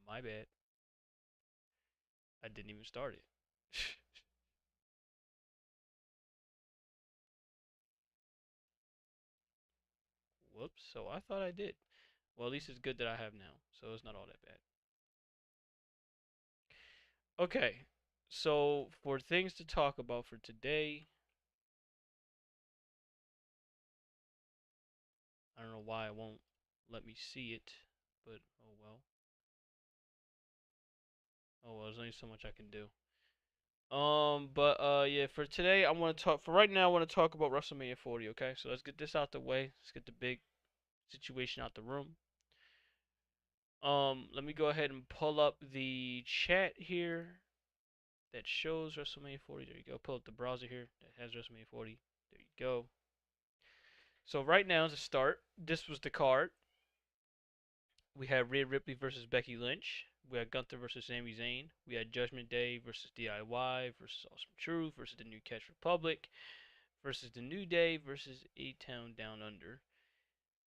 My bad. I didn't even start it. Whoops. So I thought I did. Well, at least it's good that I have now, so it's not all that bad. Okay. So for things to talk about for today, I don't know why it won't let me see it, but oh well. Oh well, there's only so much I can do. Yeah, for today I want to talk. For right now, I want to talk about WrestleMania 40. Okay, so let's get this out the way. Let's get the big situation out the room. Let me go ahead and pull up the chat here that shows WrestleMania 40. There you go. Pull up the browser here that has WrestleMania 40. There you go. So right now to start, this was the card. We had Rhea Ripley versus Becky Lynch. We had Gunther versus Sami Zayn. We had Judgment Day versus DIY versus Awesome Truth versus the New Catch Republic versus the New Day versus A Town Down Under.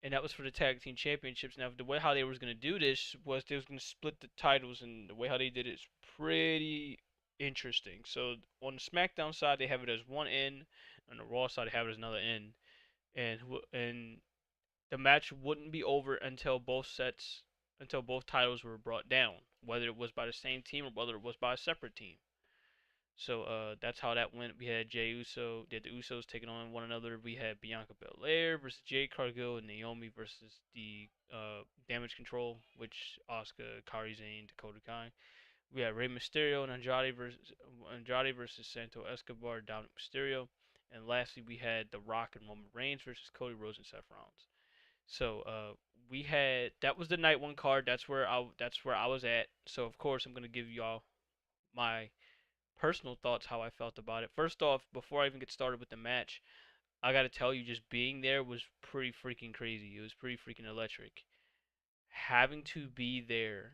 And that was for the tag team championships. Now, the way how they was gonna do this was they was gonna split the titles, and the way how they did it is pretty interesting. So on the SmackDown side, they have it as one end, on the Raw side, they have it as another end, and the match wouldn't be over until both titles were brought down, whether it was by the same team or whether it was by a separate team. So that's how that went. We had Jey Uso, did the Usos taking on one another. We had Bianca Belair versus Jade Cargill and Naomi versus the Damage Control, which Asuka, Kairi Sane, Dakota Kai. We had Rey Mysterio and Andrade versus Santo Escobar, Dominic Mysterio, and lastly we had The Rock and Roman Reigns versus Cody Rhodes and Seth Rollins. So we had that was the night one card. That's where I was at. So of course I'm gonna give y'all my personal thoughts how I felt about it. First off, before I even get started with the match, I gotta tell you, just being there was pretty freaking crazy. It was pretty freaking electric. Having to be there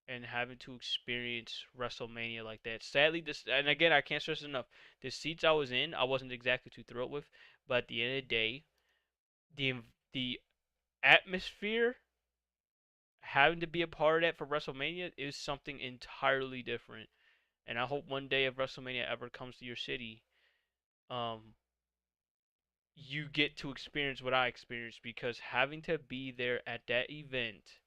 and having to experience WrestleMania like that. Sadly, this and again I can't stress enough. The seats I was in, I wasn't exactly too thrilled with, but at the end of the day, the the atmosphere having to be a part of that for WrestleMania is something entirely different. And I hope one day if WrestleMania ever comes to your city, um, you get to experience what I experienced because having to be there at that event,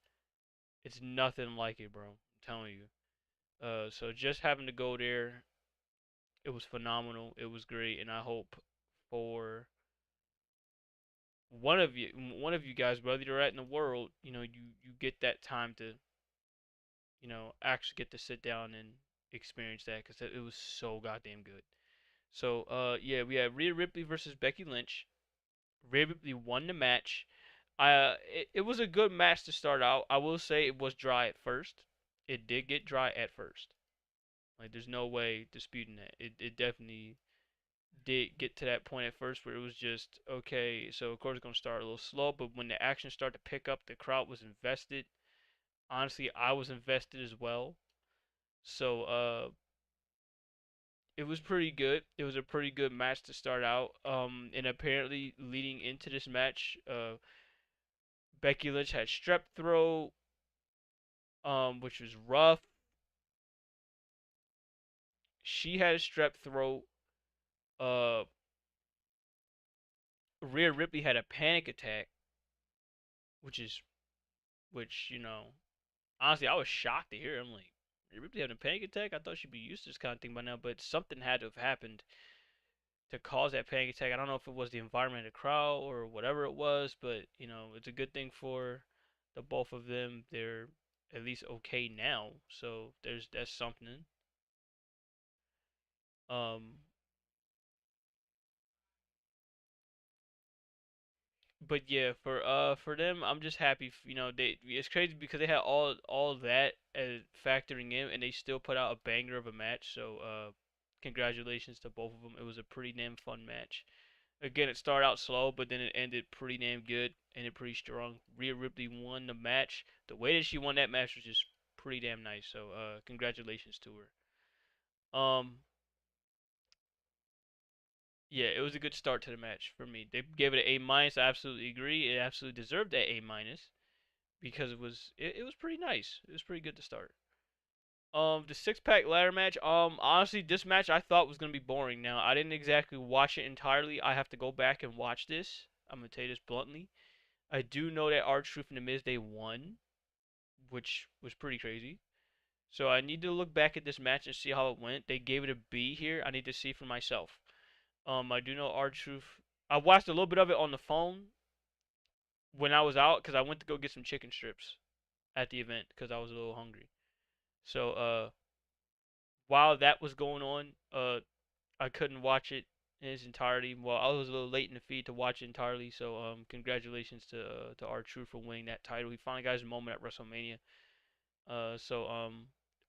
it's nothing like it, bro. I'm telling you. So just having to go there, it was phenomenal. It was great, and I hope for one of you guys, whether you're at in the world, you get that time to, actually get to sit down and experience that because it was so goddamn good. So, yeah, we had Rhea Ripley versus Becky Lynch. Rhea Ripley won the match. It was a good match to start out. I will say it was dry at first. It did get dry at first. Like, there's no way disputing that. It definitely did get to that point at first where it was just okay. So of course it's gonna start a little slow, but when the action started to pick up, the crowd was invested. Honestly, I was invested as well. So it was pretty good. It was a pretty good match to start out. And apparently leading into this match, Becky Lynch had strep throat, which was rough. She had a strep throat. Uh, Rhea Ripley had a panic attack, which is, which honestly, I was shocked to hear. I'm like, Rhea Ripley having a panic attack? I thought she'd be used to this kind of thing by now, but something had to have happened to cause that panic attack. I don't know if it was the environment of the crowd or whatever it was, but it's a good thing for the both of them. They're at least okay now, so that's something. Um, but yeah, for them, I'm just happy. They it's crazy because they had all that as factoring in, and they still put out a banger of a match. So congratulations to both of them. It was a pretty damn fun match. Again, it started out slow, but then it ended pretty damn good, ended pretty strong. Rhea Ripley won the match. The way that she won that match was just pretty damn nice. So, congratulations to her. Yeah, it was a good start to the match for me. They gave it an A minus. I absolutely agree. It absolutely deserved that A minus because it was pretty nice. It was pretty good to start. The six pack ladder match. Honestly, this match I thought was gonna be boring. Now I didn't exactly watch it entirely. I have to go back and watch this. I'm gonna tell you this bluntly. I do know that R-Truth and the Miz they won, which was pretty crazy. So I need to look back at this match and see how it went. They gave it a B here. I need to see for myself. I do know R-Truth. I watched a little bit of it on the phone when I was out because I went to go get some chicken strips at the event because I was a little hungry. So while that was going on, I couldn't watch it in its entirety. Well, I was a little late in the feed to watch it entirely. So congratulations to R-Truth for winning that title. He finally got his moment at WrestleMania. So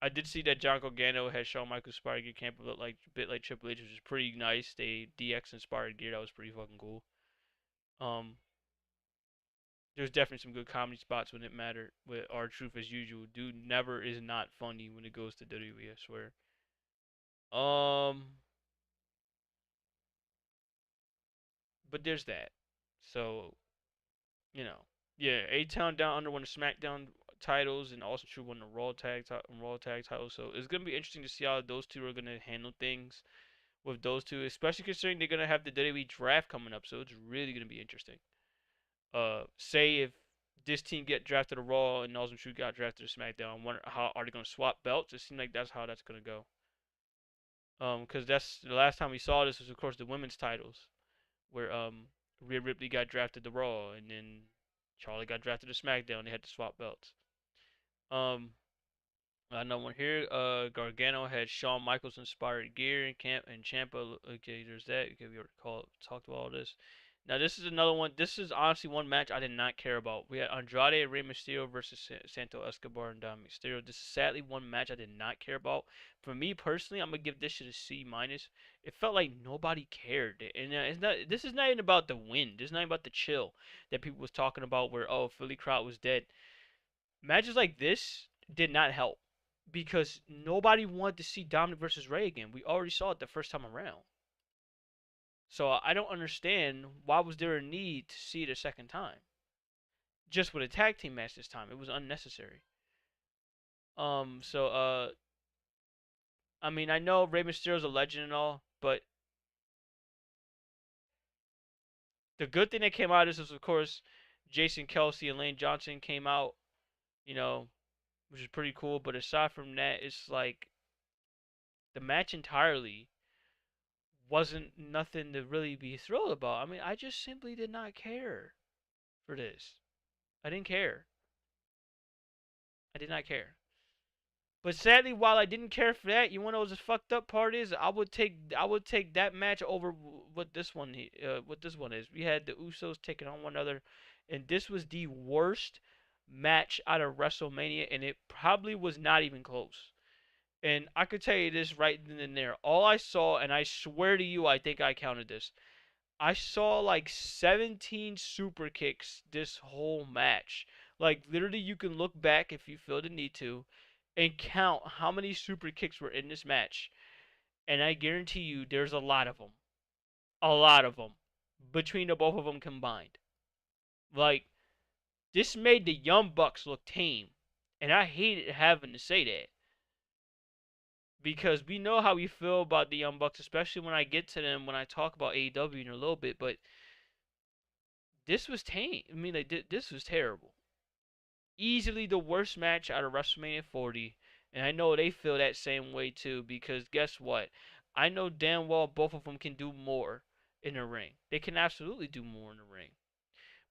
I did see that John Gargano had Shawn Michaels inspired gear camp look like a bit like Triple H, which was pretty nice. They DX inspired gear, that was pretty fucking cool. Um, there's definitely some good comedy spots when it mattered. With R-Truth as usual, dude never is not funny when it goes to WWE. I swear. Um, but there's that. So yeah, A Town Down Under won the SmackDown titles, and also True won the Raw tag titles. So it's gonna be interesting to see how those two are gonna handle things with those two, especially considering they're gonna have the WWE draft coming up. So it's really gonna be interesting. Say if this team get drafted to Raw and Awesome Truth got drafted to SmackDown, I wonder how are they gonna swap belts? It seems like that's how that's gonna go. Because that's the last time we saw this was of course the women's titles, where Rhea Ripley got drafted to Raw and then Charlie got drafted to SmackDown. They had to swap belts. Um, Another one here. Gargano had Shawn Michaels inspired gear in camp and Champa. Okay, there's that. Okay, we already talked about all this. Now this is another one. This is honestly one match I did not care about. We had Andrade and Rey Mysterio versus Santo Escobar and Dom Mysterio. This is sadly one match I did not care about. For me personally, I'm gonna give this shit a C minus. It felt like nobody cared, and it's not. This is not even about the win. This is not even about the chill that people was talking about. Where Philly crowd was dead. Matches like this did not help because nobody wanted to see Dominic versus Ray again. We already saw it the first time around. So I don't understand why was there a need to see it a second time. Just with a tag team match this time, it was unnecessary. So I mean, I know Rey Mysterio's a legend and all, but the good thing that came out of this was, of course, Jason Kelsey and Lane Johnson came out, you know, which is pretty cool. But aside from that, it's like the match entirely wasn't nothing to really be thrilled about. I mean, I just simply did not care for this. I didn't care. I did not care. But sadly, while I didn't care for that, you want to know what the fucked up part is? I would take that match over what this one is. We had the Usos taking on one another, and this was the worst match out of WrestleMania, and it probably was not even close. And I could tell you this right then and there. All I saw, and I swear to you, I think I counted this. I saw like 17 super kicks this whole match. Like literally you can look back if you feel the need to and count how many super kicks were in this match. And I guarantee you there's a lot of them. A lot of them between the both of them combined. Like this made the Young Bucks look tame. And I hated having to say that because we know how we feel about the Young Bucks, especially when I get to them when I talk about AEW in a little bit, but this was tame. I mean, like, this was terrible. Easily the worst match out of WrestleMania 40, and I know they feel that same way too. Because guess what? I know damn well both of them can do more in the ring. They can absolutely do more in the ring.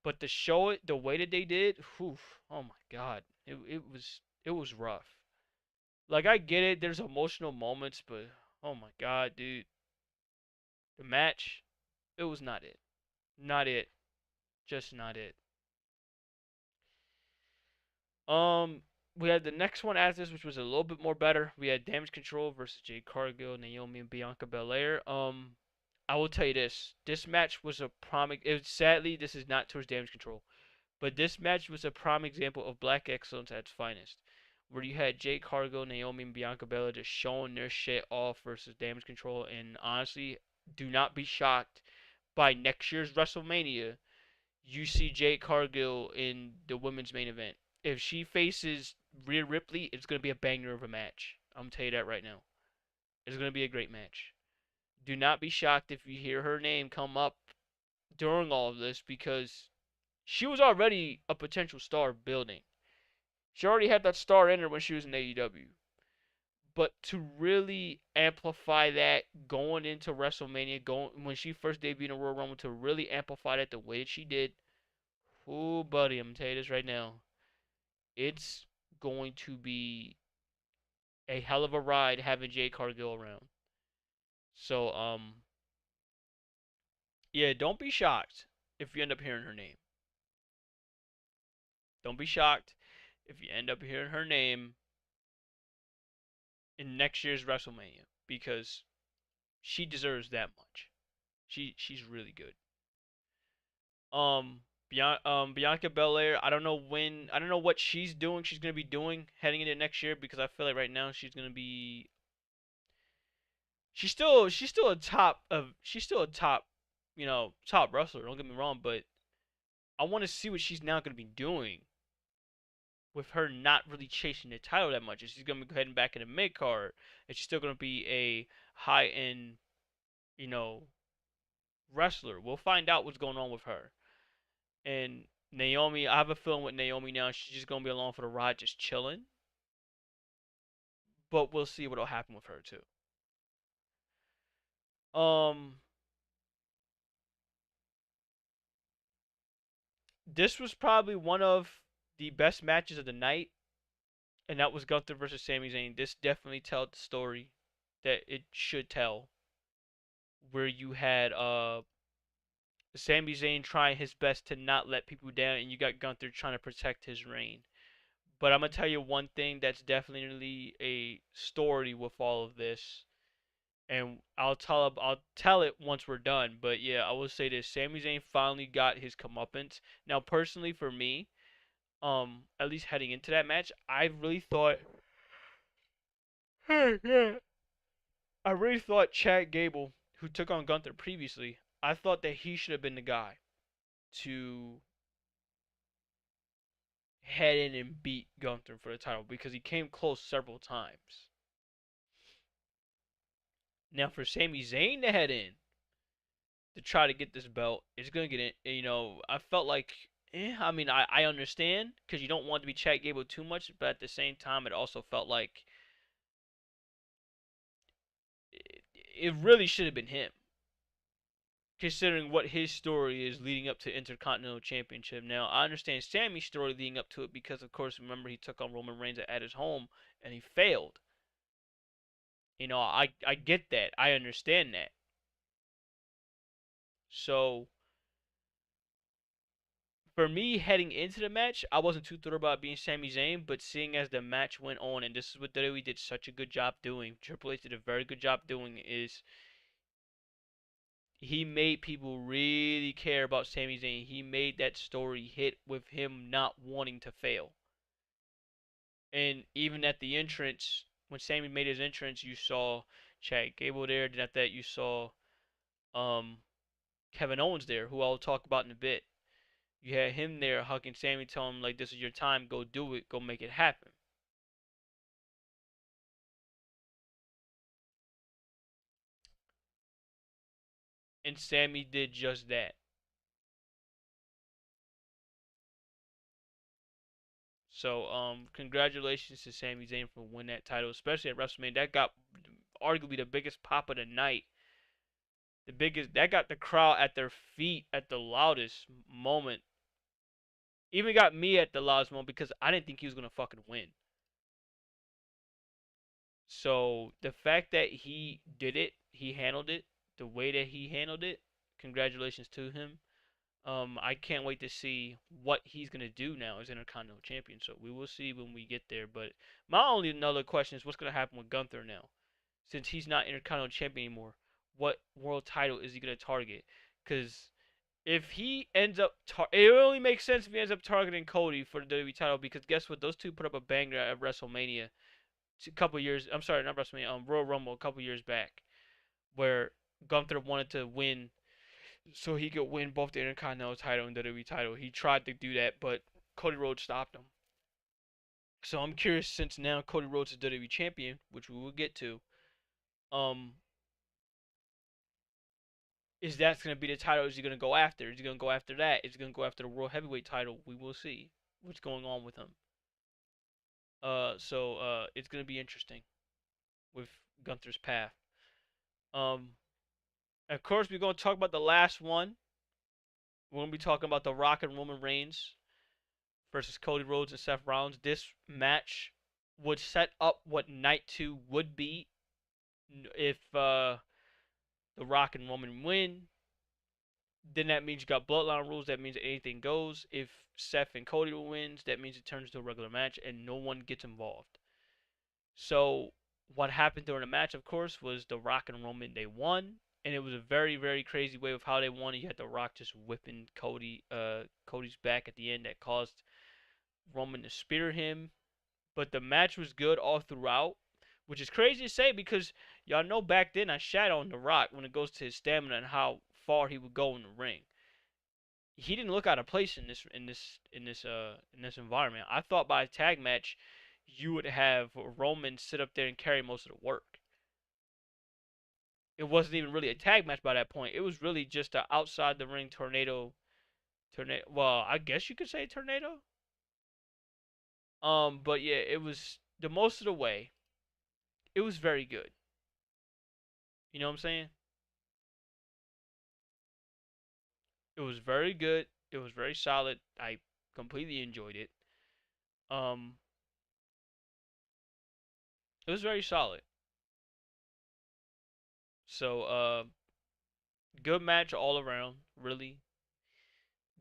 But to show it the way that they did, whew, oh my god, it was rough. Like I get it, there's emotional moments, but oh my god, dude, the match, it was not it. Not it. Just not it. Um, we had the next one after this, which was a little bit more better. We had Damage Control versus Jade Cargill, Naomi, and Bianca Belair. I will tell you this: this match was a prime. Sadly, this is not towards Damage Control, but this match was a prime example of Black excellence at its finest, where you had Jade Cargill, Naomi, and Bianca Belair just showing their shit off versus Damage Control. And honestly, do not be shocked by next year's WrestleMania you see Jade Cargill in the women's main event. If she faces Rhea Ripley, it's gonna be a banger of a match. I'm gonna tell you that right now. It's gonna be a great match. Do not be shocked if you hear her name come up during all of this because she was already a potential star building. She already had that star in her when she was in AEW. But to really amplify that going into WrestleMania, going when she first debuted in Royal Rumble, to really amplify that the way that she did, oh buddy, I'm gonna tell you this right now. It's going to be a hell of a ride having Jade Cargill around. So yeah, don't be shocked if you end up hearing her name. Don't be shocked if you end up hearing her name in next year's WrestleMania because she deserves that much. She's really good. Bianca Belair, I don't know what she's gonna be doing heading into next year because I feel like right now she's still a top, top wrestler. Don't get me wrong, but I want to see what she's now gonna be doing with her not really chasing the title that much. Is she's gonna be heading back in the mid card? Is she still gonna be a high end, you know, wrestler? We'll find out what's going on with her. And Naomi, I have a feeling with Naomi now, she's just gonna be along for the ride, just chilling. But we'll see what'll happen with her too. Um, this was probably one of the best matches of the night, and that was Gunther versus Sami Zayn. This definitely told the story that it should tell, where you had Sami Zayn trying his best to not let people down, and you got Gunther trying to protect his reign. But I'm gonna tell you one thing that's definitely a story with all of this, and I'll tell it once we're done. But yeah, I will say this: Sami Zayn finally got his comeuppance. Now, personally, for me, at least heading into that match, I really thought Chad Gable, who took on Gunther previously, I thought that he should have been the guy to head in and beat Gunther for the title because he came close several times. Now, for Sami Zayn to head in to try to get this belt, it's gonna get in. I felt like, I mean, I understand because you don't want to be Chad Gable too much, but at the same time, it also felt like it really should have been him, considering what his story is leading up to Intercontinental Championship. Now, I understand Sammy's story leading up to it because, of course, remember he took on Roman Reigns at his home and he failed. I get that. I understand that. So for me, heading into the match, I wasn't too thrilled about being Sami Zayn, but seeing as the match went on, and this is what WWE did such a good job doing, Triple H did a very good job doing, is he made people really care about Sami Zayn. He made that story hit with him not wanting to fail. And even at the entrance, when Sami made his entrance, you saw Chad Gable there. Then after that, you saw um, Kevin Owens there, who I'll talk about in a bit. You had him there hugging Sami, telling him like, "This is your time. Go do it. Go make it happen." And Sami did just that. So, congratulations to Sami Zayn for winning that title, especially at WrestleMania. That got arguably the biggest pop of the night. The biggest that got the crowd at their feet at the loudest moment. Even got me at the loudest moment because I didn't think he was gonna fucking win. So the fact that he did it, he handled it the way that he handled it. Congratulations to him. I can't wait to see what he's gonna do now as Intercontinental Champion. So we will see when we get there. But my only another question is what's gonna happen with Gunther now, since he's not Intercontinental Champion anymore. What world title is he gonna target? Because if he ends up, it only makes sense if he ends up targeting Cody for the WWE title. Because guess what? Those two put up a banger at WrestleMania a couple years. I'm sorry, not WrestleMania. Royal Rumble a couple years back, where Gunther wanted to win so he could win both the Intercontinental title and the WWE title. He tried to do that, but Cody Rhodes stopped him. So I'm curious, since now Cody Rhodes is WWE champion, which we will get to. Um, is that going to be the title? Is he going to go after? Is he going to go after that? Is he going to go after the World Heavyweight title? We will see what's going on with him. So it's going to be interesting with Gunther's path. Um, of course, we're going to talk about the last one. We're going to be talking about The Rock and Roman Reigns versus Cody Rhodes and Seth Rollins. This match would set up what Night 2 would be if The Rock and Roman win. Then that means you got bloodline rules. That means anything goes. If Seth and Cody wins, that means it turns into a regular match and no one gets involved. So what happened during the match, of course, was The Rock and Roman, they won, and it was a very, very crazy way of how they won. You had The Rock just whipping Cody's back at the end that caused Roman to spear him. But the match was good all throughout, which is crazy to say because y'all know back then I shat on The Rock when it goes to his stamina and how far he would go in the ring. He didn't look out of place in this environment. I thought by a tag match you would have Roman sit up there and carry most of the work. It wasn't even really a tag match by that point. It was really just an outside the ring tornado. Well, I guess you could say tornado. But yeah, it was the most of the way. It was very good. You know what I'm saying? It was very good. It was very solid. I completely enjoyed it. Um, it was very solid. So, good match all around. Really,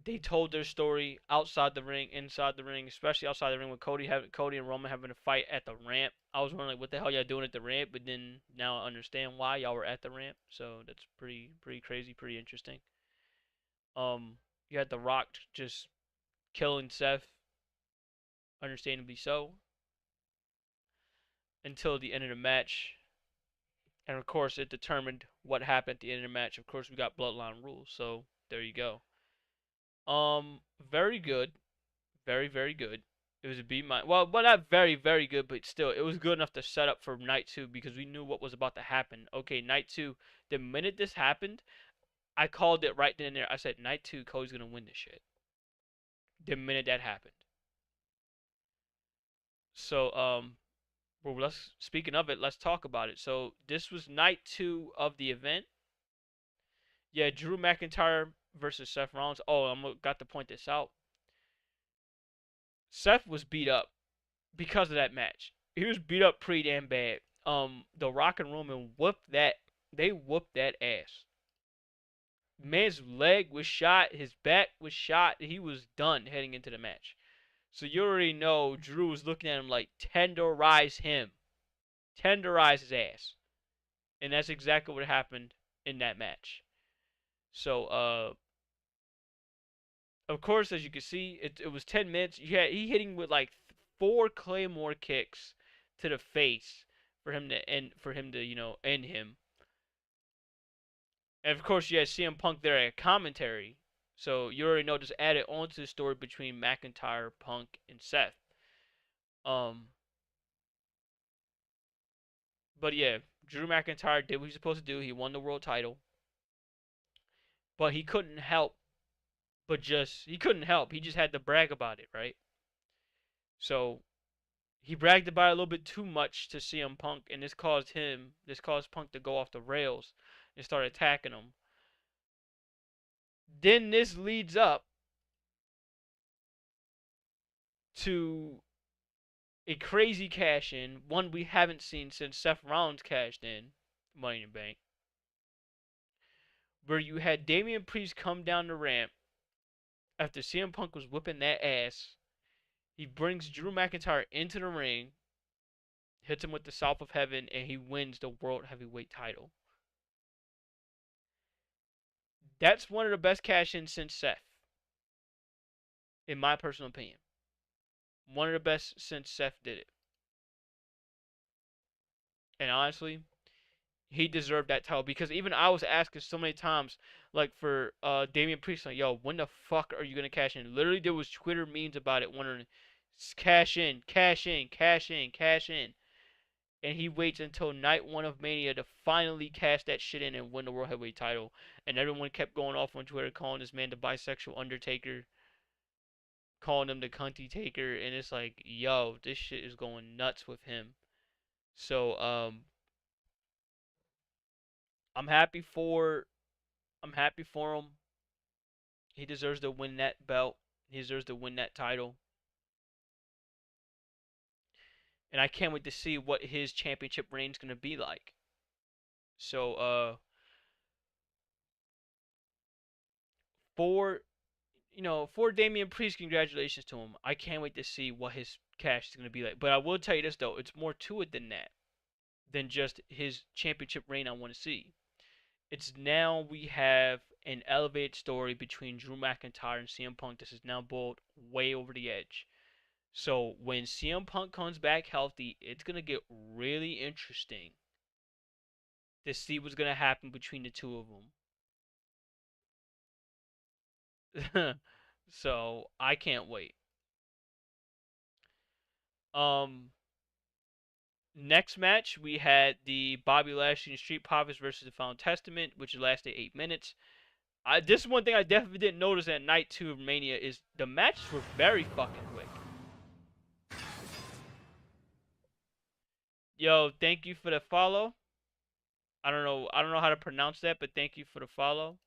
they told their story outside the ring, inside the ring, especially outside the ring with Cody and Roman having a fight at the ramp. I was wondering like, what the hell y'all doing at the ramp, but then now I understand why y'all were at the ramp. So that's pretty crazy, pretty interesting. You had The Rock just killing Seth, understandably so, until the end of the match. And of course, it determined what happened at the end of the match. Of course, we got bloodline rules, so there you go. Very good, very good. It was a B minus. Well, not very good, but still, it was good enough to set up for Night 2 because we knew what was about to happen. Okay, Night 2. The minute this happened, I called it right then and there. I said, Night 2, Cody's gonna win this shit. The minute that happened. So, well, speaking of it, let's talk about it. So this was Night 2 of the event. Yeah, Drew McIntyre versus Seth Rollins. Oh, got to point this out. Seth was beat up because of that match. He was beat up pretty damn bad. The Rock and Roman whooped that. They whooped that ass. Man's leg was shot. His back was shot. He was done heading into the match. So you already know Drew was looking at him like tenderize him, tenderize his ass, and that's exactly what happened in that match. So of course, as you can see, it was 10 minutes. Yeah, he hitting with like 4 Claymore kicks to the face for him to end him. And of course, you had CM Punk there at commentary, so you already know just add it onto the story between McIntyre, Punk, and Seth. Um, but yeah, Drew McIntyre did what he was supposed to do. He won the world title, but he couldn't help he couldn't help. He just had to brag about it, right? So he bragged about it a little bit too much to CM Punk, and this caused Punk to go off the rails and start attacking him. Then this leads up to a crazy cash in, one we haven't seen since Seth Rollins cashed in Money in the Bank, where you had Damian Priest come down the ramp after CM Punk was whipping that ass. He brings Drew McIntyre into the ring, hits him with the South of Heaven, and he wins the World Heavyweight title. That's one of the best cash-ins since Seth, in my personal opinion. One of the best since Seth did it. And honestly, he deserved that title because even I was asking so many times, like for Damian Priest, like, yo, when the fuck are you gonna cash in? Literally, there was Twitter memes about it, wondering, cash in, cash in, cash in, cash in. And he waits until night one of Mania to finally cash that shit in and win the World Heavyweight title. And everyone kept going off on Twitter calling this man the bisexual Undertaker, calling him the cunty taker, and it's like, yo, this shit is going nuts with him. So I'm happy for I'm happy for him. He deserves to win that belt. He deserves to win that title. And I can't wait to see what his championship reign's gonna be like. So for for Damian Priest, congratulations to him. I can't wait to see what his cash is gonna be like. But I will tell you this though, it's more to it than that, than just his championship reign I want to see. It's now we have an elevated story between Drew McIntyre and CM Punk. This is now boiled way over the edge. So when CM Punk comes back healthy, it's gonna get really interesting to see what's gonna happen between the two of them. So I can't wait. Um, Next match we had the Bobby Lashley and Street Profits versus the Final Testament, which lasted 8 minutes. This is one thing I definitely didn't notice at night 2 of Mania is the matches were very fucking quick. Yo, thank you for the follow. I don't know how to pronounce that, but thank you for the follow.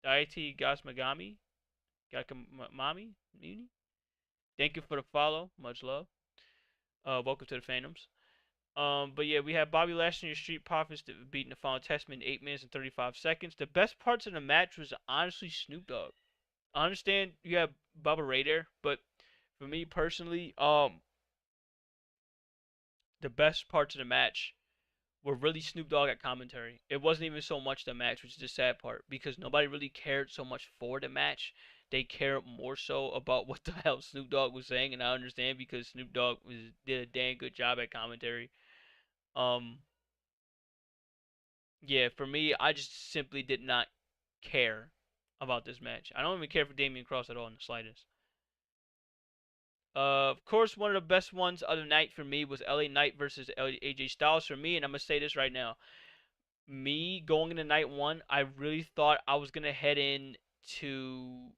Daiti Gasmagami, Gakamami, thank you for the follow. Much love. Welcome to the fandoms. But yeah, we have Bobby Lashley and Street Profits beating the Final Testament in 8 minutes and 35 seconds. The best parts of the match was honestly Snoop Dogg. I understand you have Bubba Ray there, but for me personally, the best parts of the match were really Snoop Dogg at commentary. It wasn't even so much the match, which is the sad part, because nobody really cared so much for the match. They cared more so about what the hell Snoop Dogg was saying, and I understand because Snoop Dogg did a damn good job at commentary. Um, yeah, for me, I just simply did not care about this match. I don't even care for Damian Cross at all in the slightest. Of course, one of the best ones of the night for me was LA Knight versus AJ Styles for me, and I'm gonna say this right now. Me going into night one, I really thought I was gonna head in to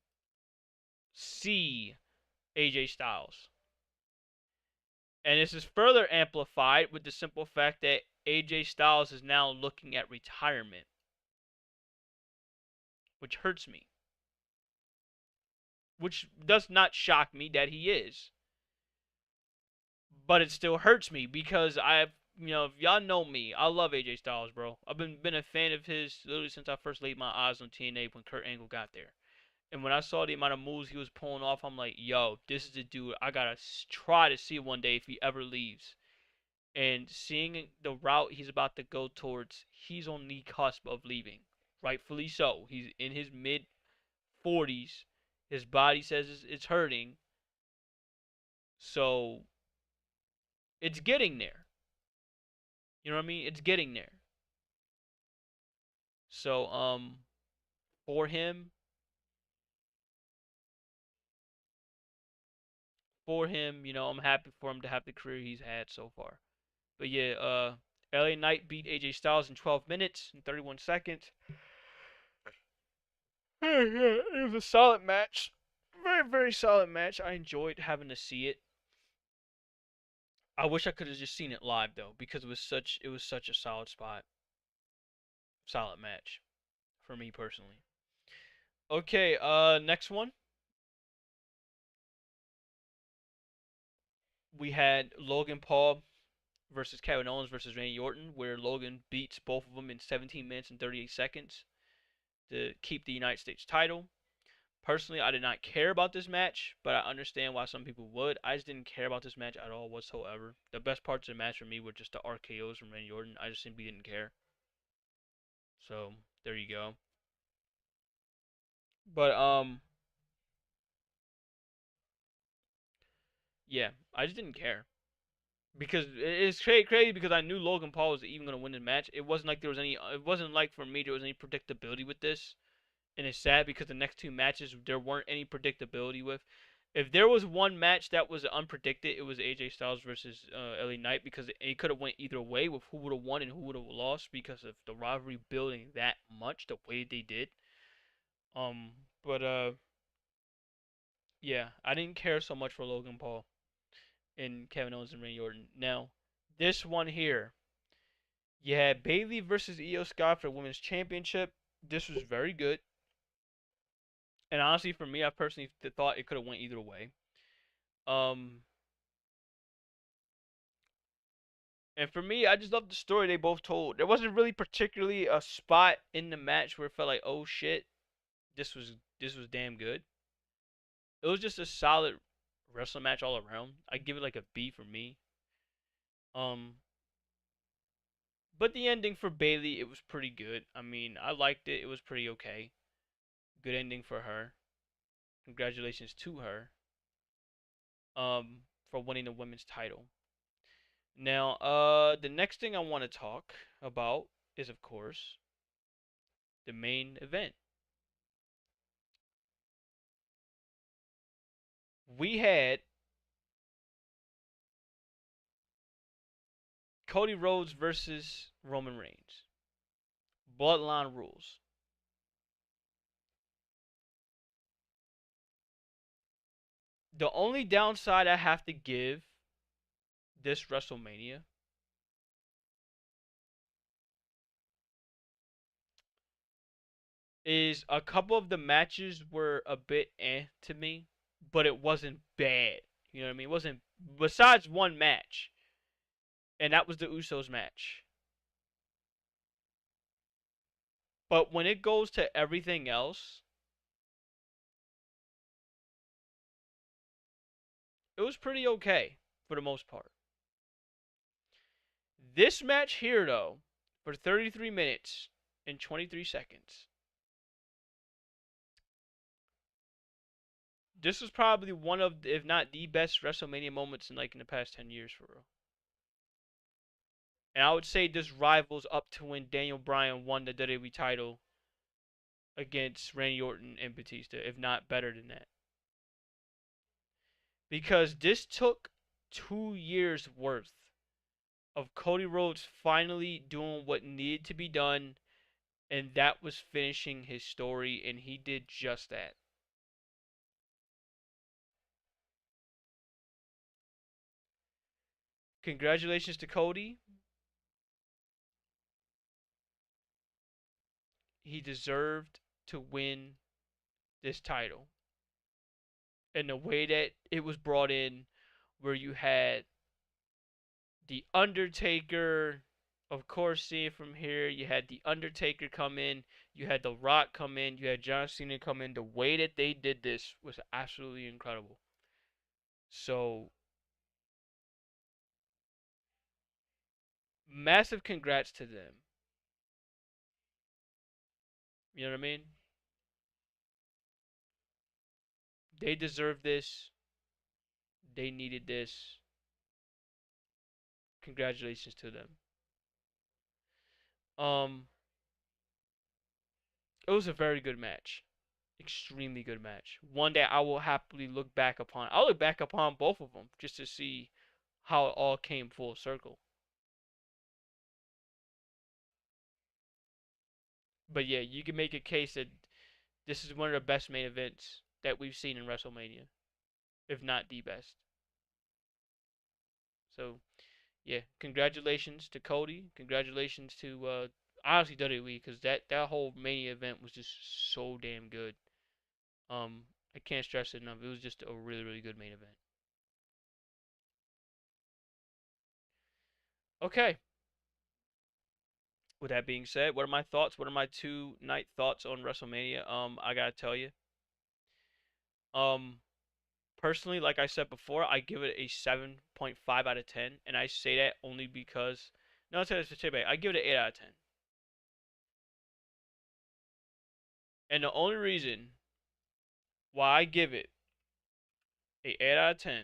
see AJ Styles, and this is further amplified with the simple fact that AJ Styles is now looking at retirement, which hurts me. Which does not shock me that he is, but it still hurts me because if y'all know me, I love AJ Styles, bro. I've been a fan of his literally since I first laid my eyes on TNA when Kurt Angle got there. And when I saw the amount of moves he was pulling off, I'm like, yo, this is the dude I gotta try to see one day if he ever leaves. And seeing the route he's about to go towards, he's on the cusp of leaving. Rightfully so. He's in his mid 40s. His body says it's hurting. So it's getting there. You know what I mean? It's getting there. So for him, I'm happy for him to have the career he's had so far. But yeah, LA Knight beat AJ Styles in 12 minutes and 31 seconds. It was a solid match. Very, very solid match. I enjoyed having to see it. I wish I could have just seen it live though, because it was such a solid spot. Solid match for me personally. Okay, next one. We had Logan Paul versus Kevin Owens versus Randy Orton, where Logan beats both of them in 17 minutes and 38 seconds to keep the United States title. Personally, I did not care about this match, but I understand why some people would. I just didn't care about this match at all whatsoever. The best parts of the match for me were just the RKO's from Randy Orton. I just simply didn't care. So there you go. But yeah, I just didn't care because it's crazy because I knew Logan Paul was even gonna win the match. It wasn't like there was any. It wasn't like for me there was any predictability with this, and it's sad because the next two matches there weren't any predictability with. If there was one match that was unpredicted, it was AJ Styles versus LA Knight because it could have went either way with who would have won and who would have lost because of the rivalry building that much the way they did. Um, but yeah, I didn't care so much for Logan Paul and Kevin Owens and Randy Orton. Now, this one here, you had Bayley versus Io Sky for the Women's Championship. This was very good, and honestly, for me, I personally thought it could have went either way. Um, And for me, I just loved the story they both told. There wasn't really particularly a spot in the match where it felt like, oh shit, this was damn good. It was just a solid wrestling match all around. I give it like a B for me. Um, but the ending for Bayley, it was pretty good. I mean, I liked it. It was pretty okay. Good ending for her. Congratulations to her. For winning the women's title. Now, the next thing I want to talk about is, of course, the main event. We had Cody Rhodes versus Roman Reigns. Bloodline rules. The only downside I have to give this WrestleMania is a couple of the matches were a bit to me, but it wasn't bad. You know what I mean? It wasn't besides one match, and that was the Usos match. But when it goes to everything else, it was pretty okay for the most part. This match here, though, for 33 minutes and 23 seconds, this was probably one of, if not the best WrestleMania moments in the past 10 years for real. And I would say this rivals up to when Daniel Bryan won the WWE title against Randy Orton and Batista, if not better than that. Because this took 2 years worth of Cody Rhodes finally doing what needed to be done, and that was finishing his story, and he did just that. Congratulations to Cody. He deserved to win this title. And the way that it was brought in, where you had the Undertaker, of course, seeing from here, you had the Undertaker come in, you had The Rock come in, you had John Cena come in. The way that they did this was absolutely incredible. So, massive congrats to them. You know what I mean? They deserve this. They needed this. Congratulations to them. Um, it was a very good match. Extremely good match. One that I will happily look back upon. I'll look back upon both of them just to see how it all came full circle. But yeah, you can make a case that this is one of the best main events that we've seen in WrestleMania, if not the best. So yeah, congratulations to Cody. Congratulations to honestly WWE because that whole Mania event was just so damn good. Um, I can't stress it enough. It was just a really really good main event. Okay. With that being said, what are my thoughts? What are my 2 night thoughts on WrestleMania? I gotta tell you. Um, Personally, like I said before, I give it a 7.5 out of 10, and I say that only because no, I give it an 8 out of 10. And the only reason why I give it a 8 out of 10,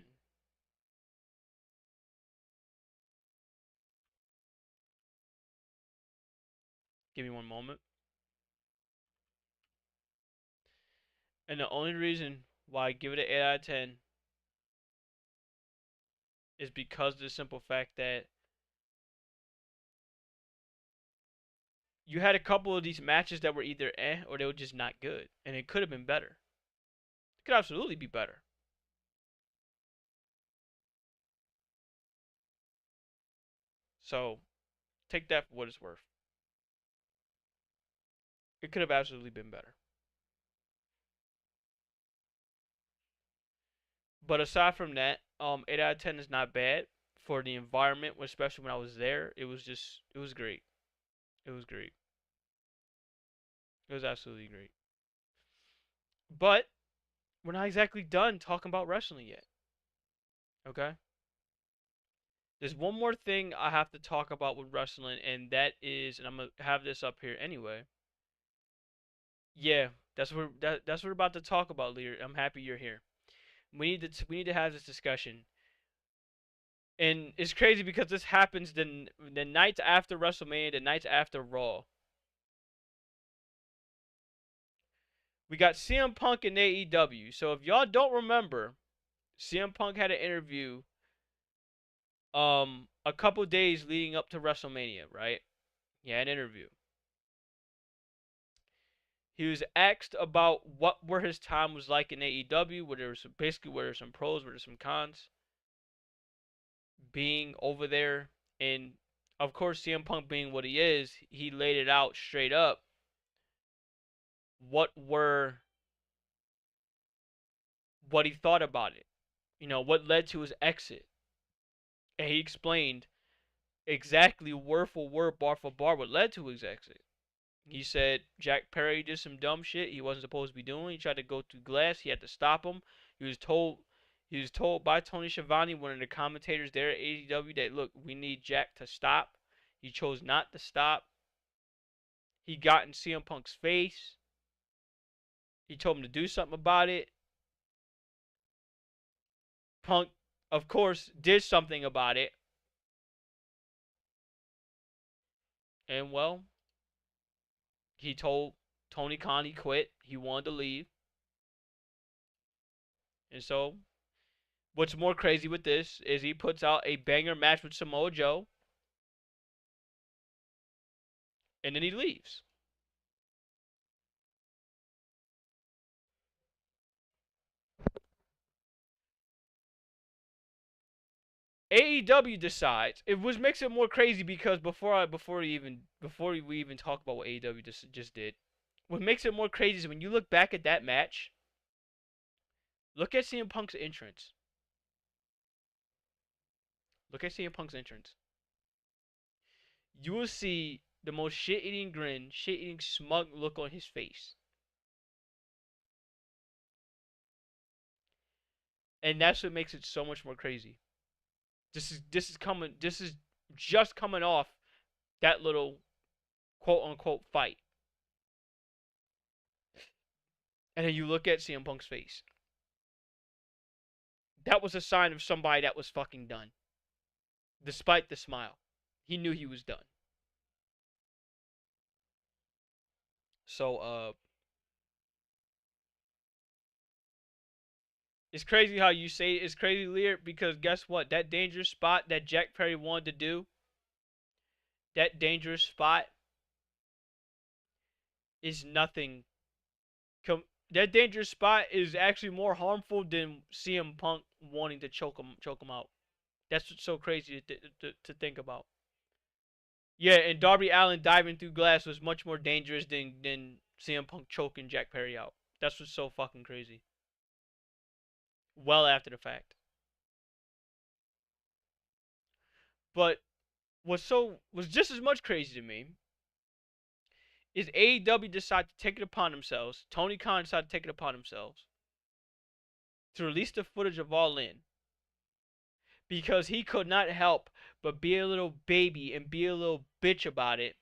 give me one moment. And the only reason why I give it an 8 out of 10 is because of the simple fact that you had a couple of these matches that were either or they were just not good, and it could have been better. It could absolutely be better. So take that for what it's worth. It could have absolutely been better. But aside from that, 8 out of 10 is not bad for the environment, especially when I was there. It was great. It was great. It was absolutely great. But we're not exactly done talking about wrestling yet. Okay? There's one more thing I have to talk about with wrestling, and that is, and I'm gonna have this up here anyway. Yeah, that's what we're about to talk about, Lear. I'm happy you're here. We need to have this discussion, and it's crazy because this happens the nights after WrestleMania, the nights after Raw. We got CM Punk and AEW. So if y'all don't remember, CM Punk had an interview a couple days leading up to WrestleMania, right? He had an interview. He was asked about what were his time was like in AEW, where there was basically where there's some pros, where there's some cons, being over there, and of course CM Punk being what he is, he laid it out straight up. What were what he thought about it, what led to his exit, and he explained exactly word for word, bar for bar, what led to his exit. He said Jack Perry did some dumb shit he wasn't supposed to be doing. He tried to go through glass. He had to stop him. He was told by Tony Schiavone, one of the commentators there at AEW, that look, we need Jack to stop. He chose not to stop. He got in CM Punk's face. He told him to do something about it. Punk, of course, did something about it. And well, he told Tony Khan he quit. He wanted to leave. And so, what's more crazy with this is he puts out a banger match with Samoa Joe, and then he leaves. AEW decides it was makes it more crazy because before we even talk about what AEW just did, what makes it more crazy is when you look back at that match, look at CM Punk's entrance. Look at CM Punk's entrance. You will see the most shit-eating grin, shit-eating smug look on his face. And that's what makes it so much more crazy. This is just coming off that little quote unquote fight. And then you look at CM Punk's face. That was a sign of somebody that was fucking done. Despite the smile. He knew he was done. So it's crazy how you say it's crazy, Lear, because guess what? That dangerous spot that Jack Perry wanted to do, that dangerous spot is nothing. That dangerous spot is actually more harmful than CM Punk wanting to choke him out. That's what's so crazy to think about. Yeah, and Darby Allin diving through glass was much more dangerous than CM Punk choking Jack Perry out. That's what's so fucking crazy. Well after the fact. But was just as much crazy to me is AEW decided to take it upon themselves. Tony Khan decided to take it upon themselves to release the footage of All In because he could not help but be a little baby and be a little bitch about it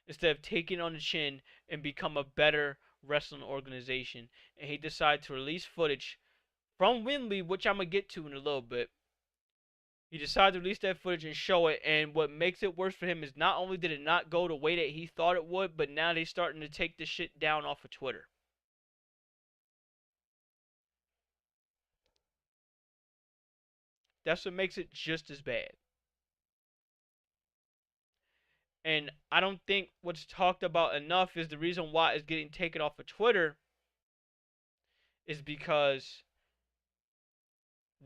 instead of taking it on the chin and become a better wrestling organization. And he decided to release footage from Windley, which I'm going to get to in a little bit. He decided to release that footage and show it, and what makes it worse for him is not only did it not go the way that he thought it would, but now they're starting to take this shit down off of Twitter. That's what makes it just as bad. And I don't think what's talked about enough is the reason why it's getting taken off of Twitter is because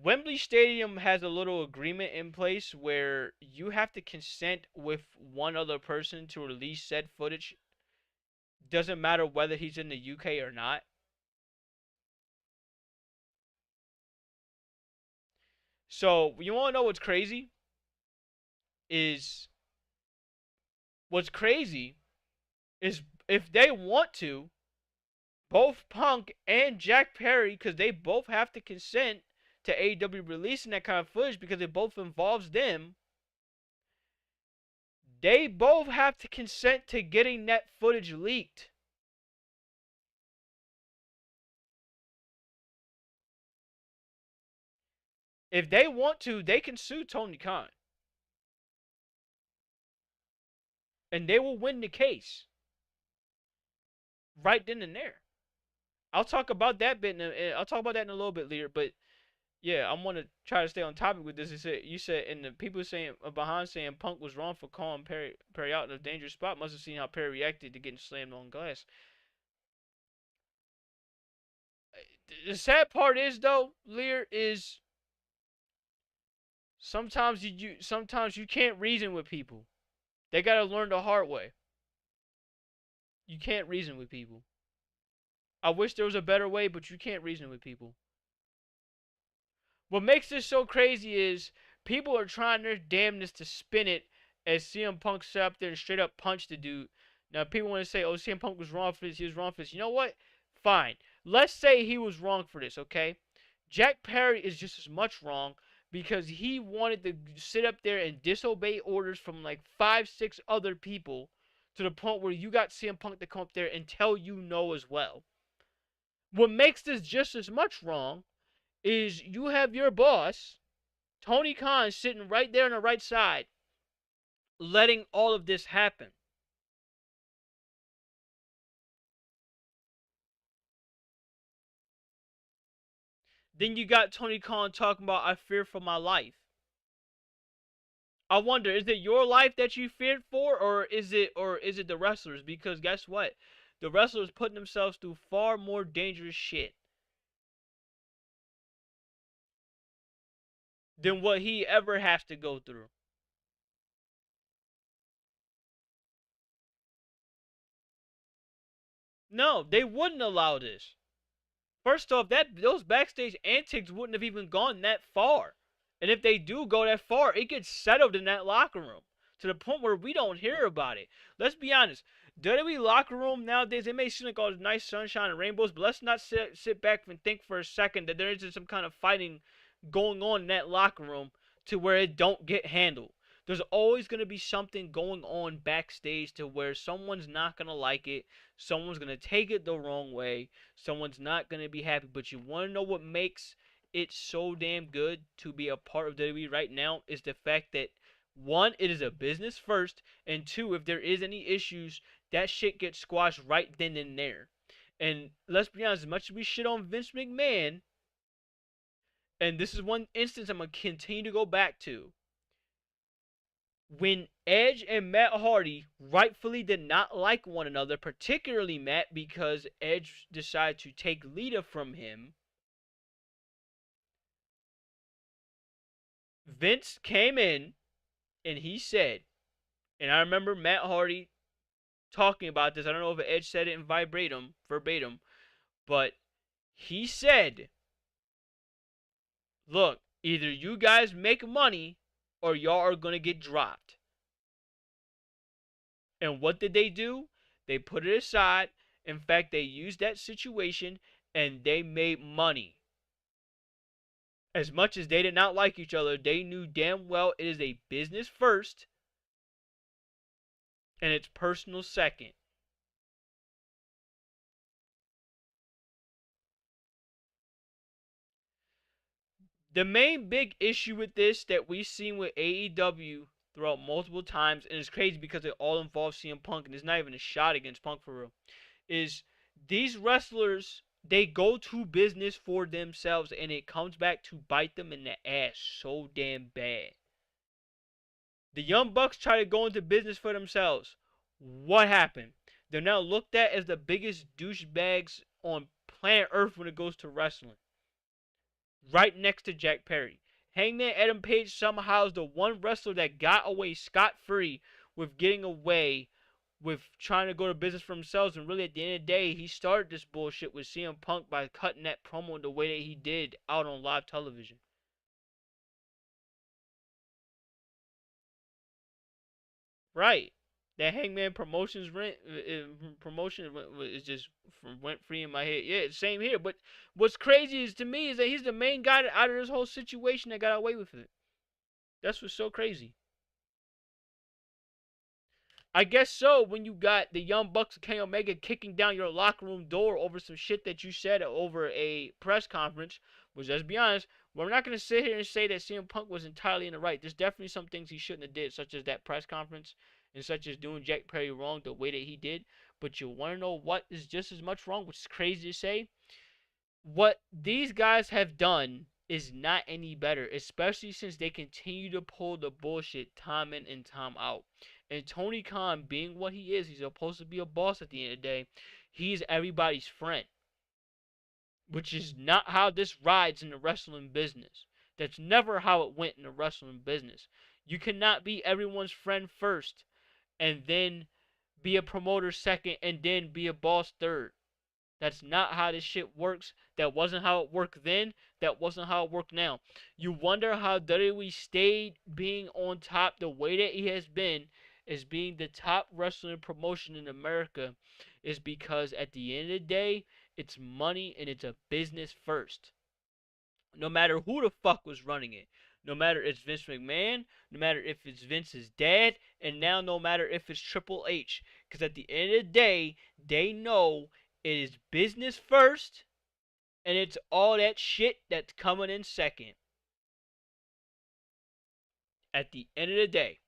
Wembley Stadium has a little agreement in place where you have to consent with one other person to release said footage. Doesn't matter whether he's in the UK or not. So you want to know what's crazy? Is what's crazy is if they want to, both Punk and Jack Perry, because they both have to consent to AEW releasing that kind of footage because it both involves them. They both have to consent to getting that footage leaked. If they want to, they can sue Tony Khan. And they will win the case. Right then and there. I'll talk about that bit. I'll talk about that in a little bit later. But yeah, I'm gonna try to stay on topic with this. You said, and the people saying behind saying Punk was wrong for calling Perry out in a dangerous spot. Must have seen how Perry reacted to getting slammed on glass. The sad part is though, Lear, is sometimes you can't reason with people. They gotta learn the hard way. You can't reason with people. I wish there was a better way, but you can't reason with people. What makes this so crazy is people are trying their damnness to spin it as CM Punk sat up there and straight up punched the dude. Now people want to say, "Oh, CM Punk was wrong for this. He was wrong for this." You know what? Fine. Let's say he was wrong for this. Okay. Jack Perry is just as much wrong because he wanted to sit up there and disobey orders from like 5, 6 other people to the point where you got CM Punk to come up there and tell you no as well. What makes this just as much wrong is you have your boss, Tony Khan, sitting right there on the right side, letting all of this happen. Then you got Tony Khan talking about, "I fear for my life." I wonder, is it your life that you feared for, or is it the wrestlers? Because guess what? The wrestlers putting themselves through far more dangerous shit than what he ever has to go through. No, they wouldn't allow this. First off, those backstage antics wouldn't have even gone that far. And if they do go that far, it gets settled in that locker room to the point where we don't hear about it. Let's be honest. WWE locker room nowadays, it may seem like all this nice sunshine and rainbows, but let's not sit back and think for a second that there isn't some kind of fighting going on in that locker room to where it don't get handled. There's always going to be something going on backstage to where someone's not going to like it, someone's going to take it the wrong way, someone's not going to be happy. But you want to know what makes it so damn good to be a part of WWE right now is the fact that one, it is a business first, and two, if there is any issues, that shit gets squashed right then and there. And let's be honest, as much as we shit on Vince McMahon, and this is one instance I'm going to continue to go back to, when Edge and Matt Hardy rightfully did not like one another, particularly Matt because Edge decided to take Lita from him, Vince came in and he said, and I remember Matt Hardy talking about this. I don't know if Edge said it in verbatim, but he said, "Look, either you guys make money or y'all are going to get dropped." And what did they do? They put it aside. In fact, they used that situation and they made money. As much as they did not like each other, they knew damn well it is a business first and it's personal second. The main big issue with this that we've seen with AEW throughout multiple times, and it's crazy because it all involves CM Punk, and it's not even a shot against Punk for real, is these wrestlers They go to business for themselves, and it comes back to bite them in the ass so damn bad. The Young Bucks try to go into business for themselves. What happened? They're now looked at as the biggest douchebags on planet Earth when it goes to wrestling. Right next to Jack Perry. Hangman Adam Page somehow is the one wrestler that got away scot-free with getting away with trying to go to business for themselves. And really, at the end of the day, he started this bullshit with CM Punk by cutting that promo the way that he did out on live television. Right. That Hangman Promotions promotion is just went free in my head. Yeah, same here. But what's crazy is to me is that he's the main guy out of this whole situation that got away with it. That's what's so crazy. I guess so. When you got the Young Bucks and Kenny Omega kicking down your locker room door over some shit that you said over a press conference, which, let's be honest, we're not going to sit here and say that CM Punk was entirely in the right. There's definitely some things he shouldn't have did, such as that press conference and such as doing Jack Perry wrong the way that he did. But you want to know what is just as much wrong, which is crazy to say? What these guys have done is not any better, especially since they continue to pull the bullshit time in and time out. And Tony Khan, being what he is, he's supposed to be a boss at the end of the day. He's everybody's friend, which is not how this rides in the wrestling business. That's never how it went in the wrestling business. You cannot be everyone's friend first and then be a promoter second and then be a boss third. That's not how this shit works. That wasn't how it worked then. That wasn't how it worked now. You wonder how WWE stayed being on top the way that he has been, as being the top wrestling promotion in America, is because at the end of the day, it's money and it's a business first. No matter who the fuck was running it. No matter if it's Vince McMahon, no matter if it's Vince's dad, and now no matter if it's Triple H. Because at the end of the day, they know it is business first, and it's all that shit that's coming in second. At the end of the day.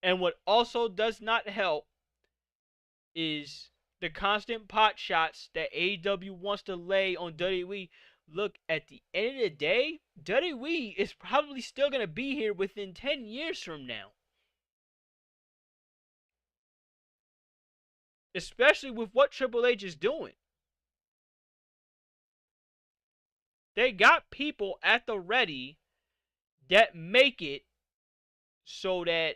And what also does not help is the constant pot shots that AEW wants to lay on WWE. Look, at the end of the day, WWE is probably still going to be here within 10 years from now. Especially with what Triple H is doing. They got people at the ready that make it so that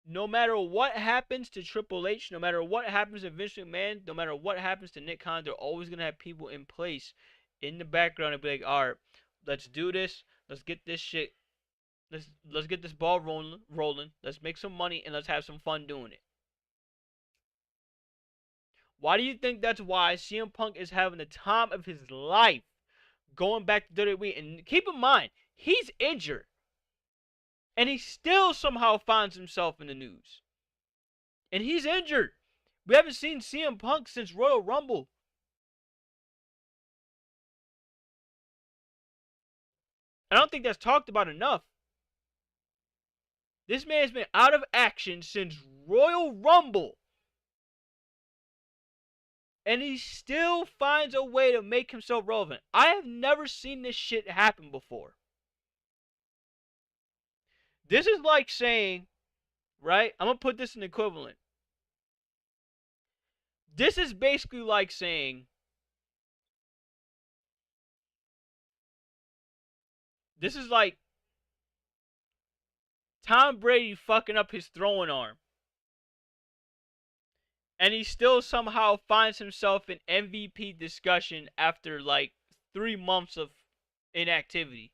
no matter what happens to Triple H, no matter what happens to Vince McMahon, no matter what happens to Nick Khan, they're always going to have people in place in the background and be like, all right, let's do this. Let's get this shit. Let's get this ball rolling. Let's make some money and let's have some fun doing it. Why do you think that's why CM Punk is having the time of his life going back to WWE? And keep in mind, he's injured. And he still somehow finds himself in the news. And he's injured. We haven't seen CM Punk since Royal Rumble. I don't think that's talked about enough. This man's been out of action since Royal Rumble. And he still finds a way to make himself relevant. I have never seen this shit happen before. This is like saying, right? I'm going to put this in equivalent. This is basically like saying, this is like Tom Brady fucking up his throwing arm. And he still somehow finds himself in MVP discussion after like 3 months of inactivity.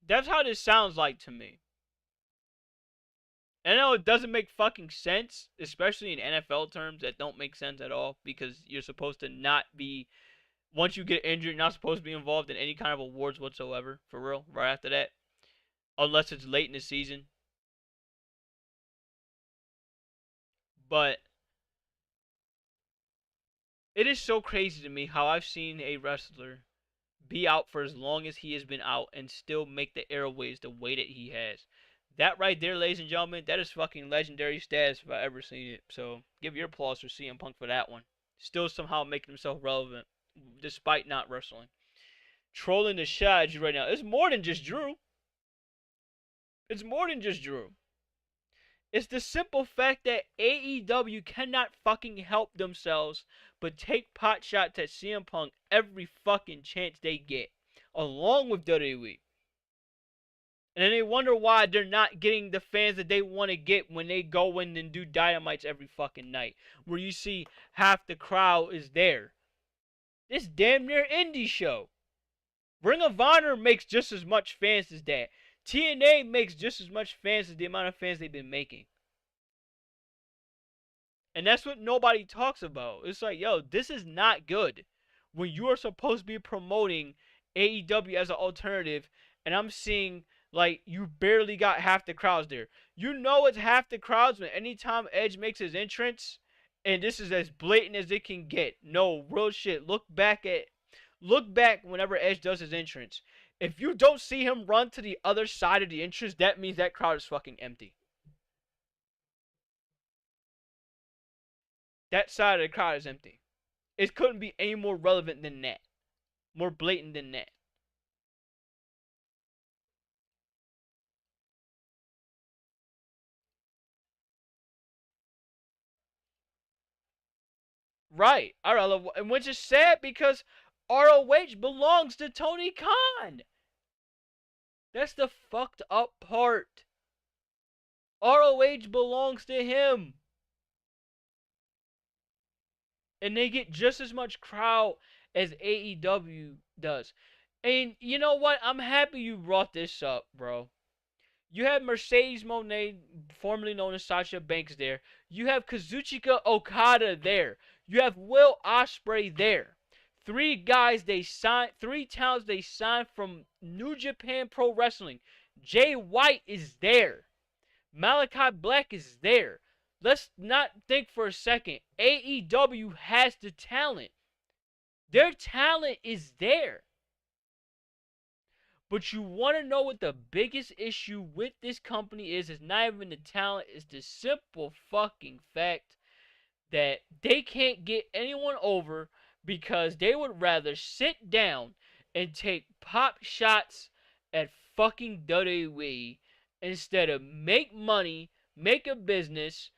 That's how this sounds like to me. And I know it doesn't make fucking sense, especially in NFL terms that don't make sense at all, because you're supposed to not be, once you get injured, you're not supposed to be involved in any kind of awards whatsoever, for real, right after that. Unless it's late in the season. But it is so crazy to me how I've seen a wrestler be out for as long as he has been out and still make the airways the way that he has. That right there, ladies and gentlemen, that is fucking legendary status if I ever seen it. So give your applause for CM Punk for that one. Still somehow making himself relevant despite not wrestling. Trolling the shit out of you right now. It's more than just Drew. It's more than just Drew. It's the simple fact that AEW cannot fucking help themselves but take pot shots at CM Punk every fucking chance they get, along with WWE. And then they wonder why they're not getting the fans that they want to get when they go in and do dynamites every fucking night, where you see half the crowd is there. This damn near indie show. Ring of Honor makes just as much fans as that. TNA makes just as much fans as the amount of fans they've been making. And that's what nobody talks about. It's like, yo, this is not good. When you are supposed to be promoting AEW as an alternative, and I'm seeing like you barely got half the crowds there. You know it's half the crowds when anytime Edge makes his entrance, and this is as blatant as it can get. No, real shit. Look back whenever Edge does his entrance. If you don't see him run to the other side of the entrance, that means that crowd is fucking empty. That side of the crowd is empty. It couldn't be any more relevant than that. More blatant than that. Right. And which is sad because ROH belongs to Tony Khan. That's the fucked up part. ROH belongs to him. And they get just as much crowd as AEW does. And you know what? I'm happy you brought this up, bro. You have Mercedes Moné, formerly known as Sasha Banks, there. You have Kazuchika Okada there. You have Will Ospreay there. Three talents they signed from New Japan Pro Wrestling. Jay White is there. Malachi Black is there. Let's not think for a second. AEW has the talent. Their talent is there. But you want to know what the biggest issue with this company is? It's not even the talent. It's the simple fucking fact that they can't get anyone over because they would rather sit down and take pop shots at fucking WWE instead of make money, make a business,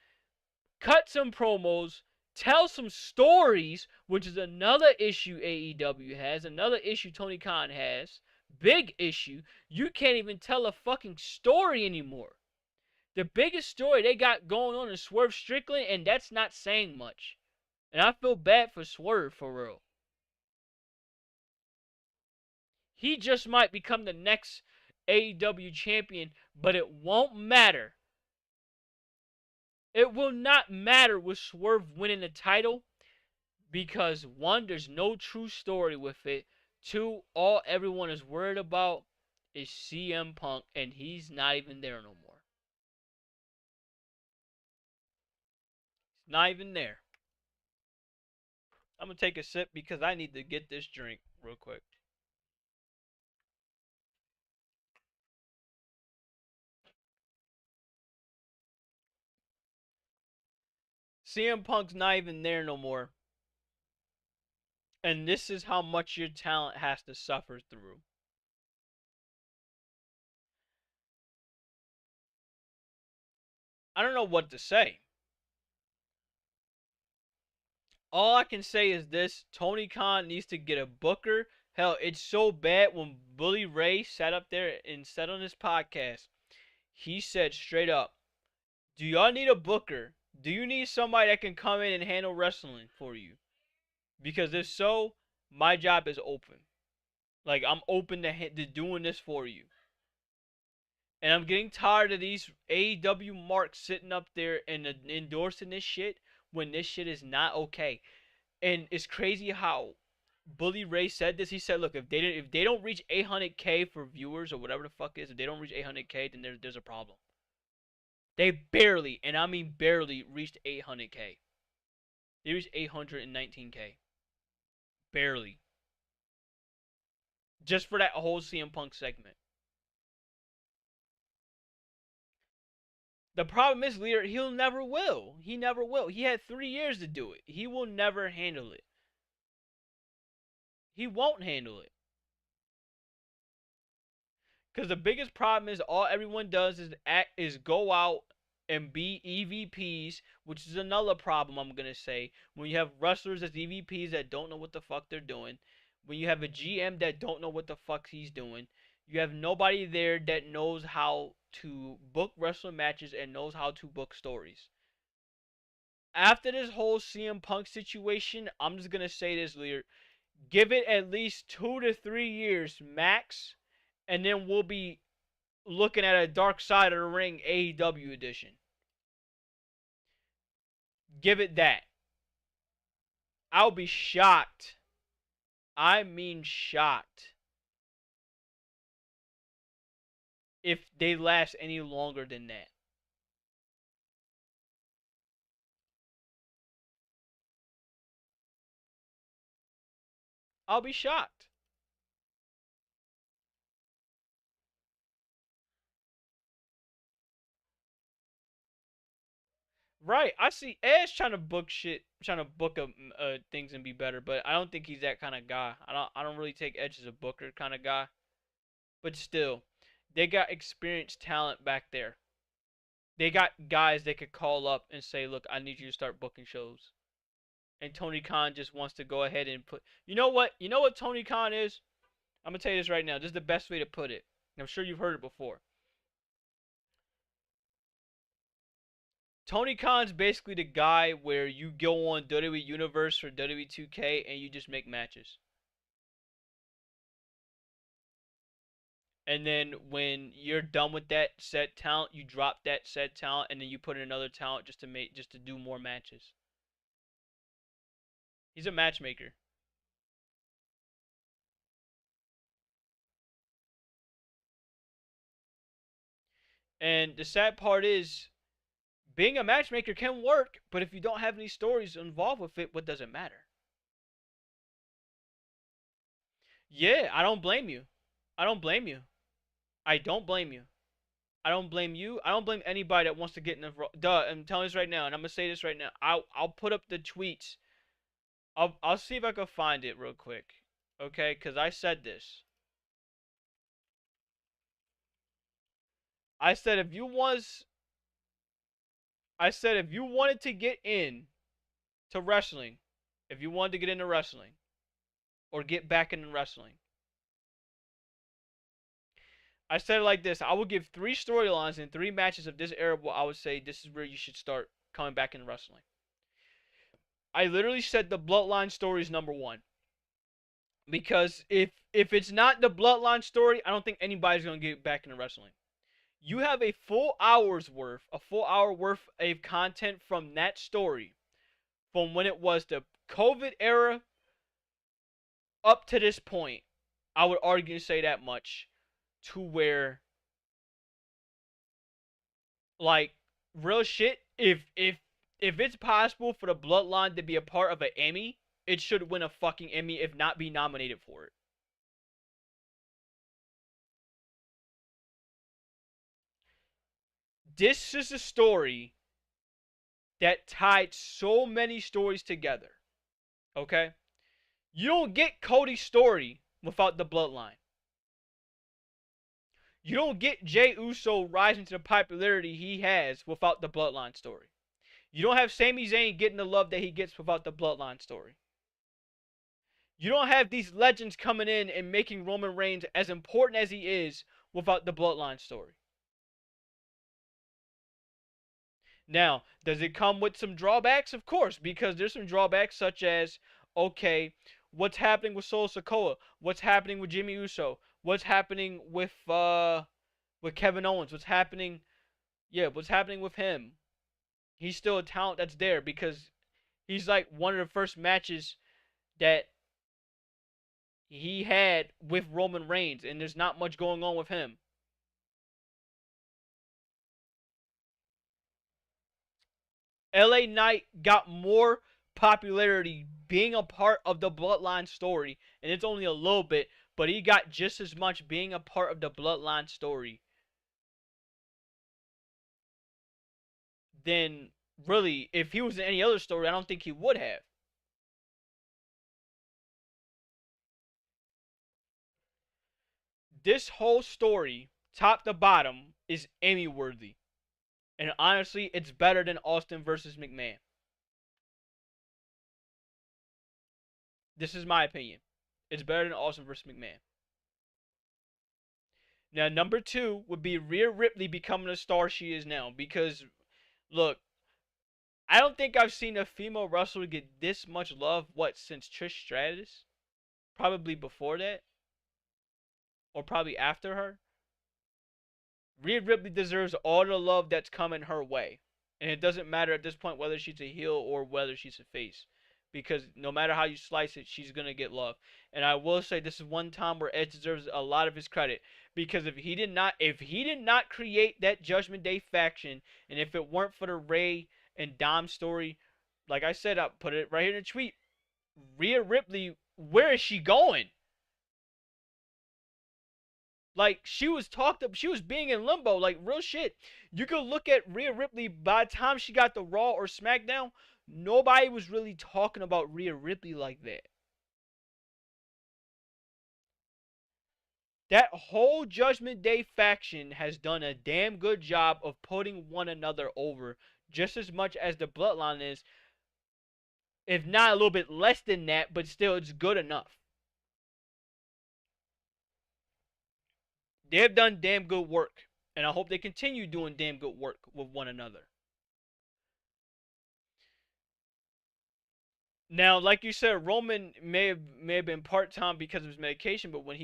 cut some promos, tell some stories, which is another issue AEW has, another issue Tony Khan has. Big issue. You can't even tell a fucking story anymore. The biggest story they got going on is Swerve Strickland, and that's not saying much. And I feel bad for Swerve, for real. He just might become the next AEW champion, but it won't matter. It will not matter with Swerve winning the title because one, there's no true story with it. Two, all everyone is worried about is CM Punk, and he's not even there no more. He's not even there. I'm gonna take a sip because I need to get this drink real quick. CM Punk's not even there no more. And this is how much your talent has to suffer through. I don't know what to say. All I can say is this: Tony Khan needs to get a booker. Hell, it's so bad when Bully Ray sat up there and said on his podcast, he said straight up, do y'all need a booker? Do you need somebody that can come in and handle wrestling for you? Because if so, my job is open. Like, I'm open to doing this for you. And I'm getting tired of these AEW marks sitting up there and endorsing this shit when this shit is not okay. And it's crazy how Bully Ray said this. He said, "Look, if they don't reach 800K for viewers or whatever the fuck is, if they don't reach 800K, then there's a problem." They barely, and I mean barely, reached 800K. They reached 819K. Barely. Just for that whole CM Punk segment. The problem is, Lear, he'll never will. He never will. He had 3 years to do it. He will never handle it. He won't handle it. Because the biggest problem is all everyone does is go out and be EVPs, which is another problem I'm gonna say. When you have wrestlers as EVPs that don't know what the fuck they're doing, when you have a GM that don't know what the fuck he's doing, you have nobody there that knows how to book wrestling matches and knows how to book stories. After this whole CM Punk situation, I'm just gonna say this, Lear. Give it at least 2 to 3 years max, and then we'll be looking at a Dark Side of the Ring AEW edition. Give it that. I'll be shocked. I mean shocked. If they last any longer than that. I'll be shocked. Right. I see Edge trying to book shit, trying to book things and be better, but I don't think he's that kind of guy. I don't really take Edge as a booker kind of guy. But still, they got experienced talent back there. They got guys they could call up and say, "Look, I need you to start booking shows." And Tony Khan just wants to go ahead and put. You know what? You know what Tony Khan is? I'm gonna tell you this right now. This is the best way to put it. I'm sure you've heard it before. Tony Khan's basically the guy where you go on WWE Universe or WWE 2K and you just make matches. And then when you're done with that set talent, you drop that set talent and then you put in another talent just to do more matches. He's a matchmaker. And the sad part is being a matchmaker can work, but if you don't have any stories involved with it, what does it matter? Yeah, I don't blame you. I don't blame you. I don't blame you. I don't blame you. I don't blame anybody that wants to get in the duh. I'm telling you this right now, and I'm gonna say this right now. I'll put up the tweets. I'll see if I can find it real quick. Okay, because I said this. I said if you was I said if you wanted to get in to wrestling, if you wanted to get into wrestling or get back into wrestling, I said it like this. I would give 3 storylines and 3 matches of this era where I would say this is where you should start coming back into wrestling. I literally said the Bloodline story is number one. Because if it's not the Bloodline story, I don't think anybody's gonna get back into wrestling. You have a full hour worth of content from that story, from when it was the COVID era up to this point. I would argue and say that much, to where, like, real shit. If it's possible for the Bloodline to be a part of an Emmy, it should win a fucking Emmy, if not be nominated for it. This is a story that tied so many stories together. Okay? You don't get Cody's story without the bloodline. You don't get Jey Uso rising to the popularity he has without the bloodline story. You don't have Sami Zayn getting the love that he gets without the bloodline story. You don't have these legends coming in and making Roman Reigns as important as he is without the bloodline story. Now, does it come with some drawbacks? Of course, because there's some drawbacks such as, okay, what's happening with Solo Sikoa? What's happening with Jimmy Uso? What's happening with Kevin Owens? What's happening with him? He's still a talent that's there because he's like one of the first matches that he had with Roman Reigns, and there's not much going on with him. LA Knight got more popularity being a part of the Bloodline story, and it's only a little bit, but he got just as much being a part of the Bloodline story. then really, if he was in any other story, I don't think he would have. This whole story, top to bottom, is Emmy worthy. And honestly, it's better than Austin versus McMahon. This is my opinion. It's better than Austin versus McMahon. Now, number two would be Rhea Ripley becoming the star she is now. Because, look, I don't think I've seen a female wrestler get this much love, since Trish Stratus? Probably before that. Or probably after her. Rhea Ripley deserves all the love that's coming her way. And it doesn't matter at this point whether she's a heel or whether she's a face. Because no matter how you slice it, she's going to get love. And I will say this is one time where Edge deserves a lot of his credit. Because if he did not create that Judgment Day faction, and if it weren't for the Ray and Dom story, like I said, I put it right here in the tweet, Rhea Ripley, where is she going? Like, she was talked up, she was being in limbo, like real shit. You could look at Rhea Ripley. By the time she got the Raw or SmackDown, nobody was really talking about Rhea Ripley like that. That whole Judgment Day faction has done a damn good job of putting one another over, just as much as the Bloodline is, if not a little bit less than that, but still it's good enough. They have done damn good work, and I hope they continue doing damn good work with one another. Now, like you said, Roman may have been part time because of his medication, but when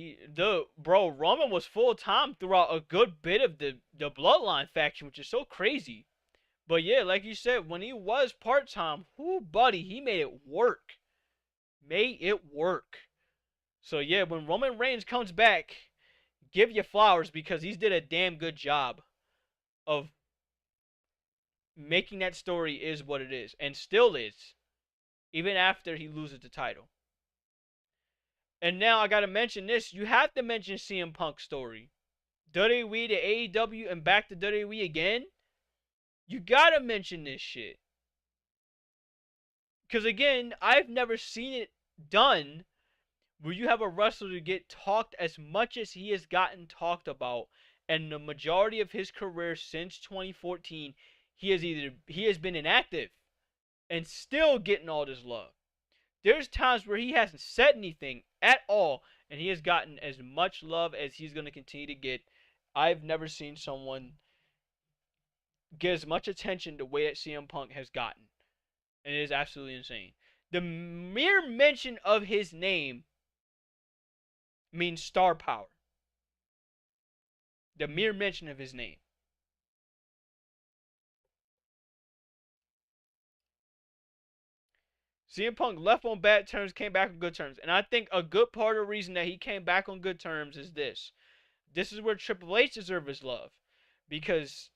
Roman was full time throughout a good bit of the Bloodline faction, which is so crazy. But yeah, like you said, when he was part time, whoo buddy, he made it work. Made it work. So yeah, when Roman Reigns comes back, give you flowers because he's did a damn good job of making that story is what it is, and still is, even after he loses the title. And now I gotta mention this. You have to mention CM Punk's story. WWE to AEW and back to WWE again. You gotta mention this shit. Because again, I've never seen it done where you have a wrestler to get talked as much as he has gotten talked about, and the majority of his career since 2014, he has been inactive and still getting all this love. There's times where he hasn't said anything at all, and he has gotten as much love as he's going to continue to get. I've never seen someone get as much attention the way that CM Punk has gotten. And it is absolutely insane. The mere mention of his name means star power. The mere mention of his name. CM Punk left on bad terms, came back on good terms. And I think a good part of the reason that he came back on good terms is this. This is where Triple H deserves his love. Because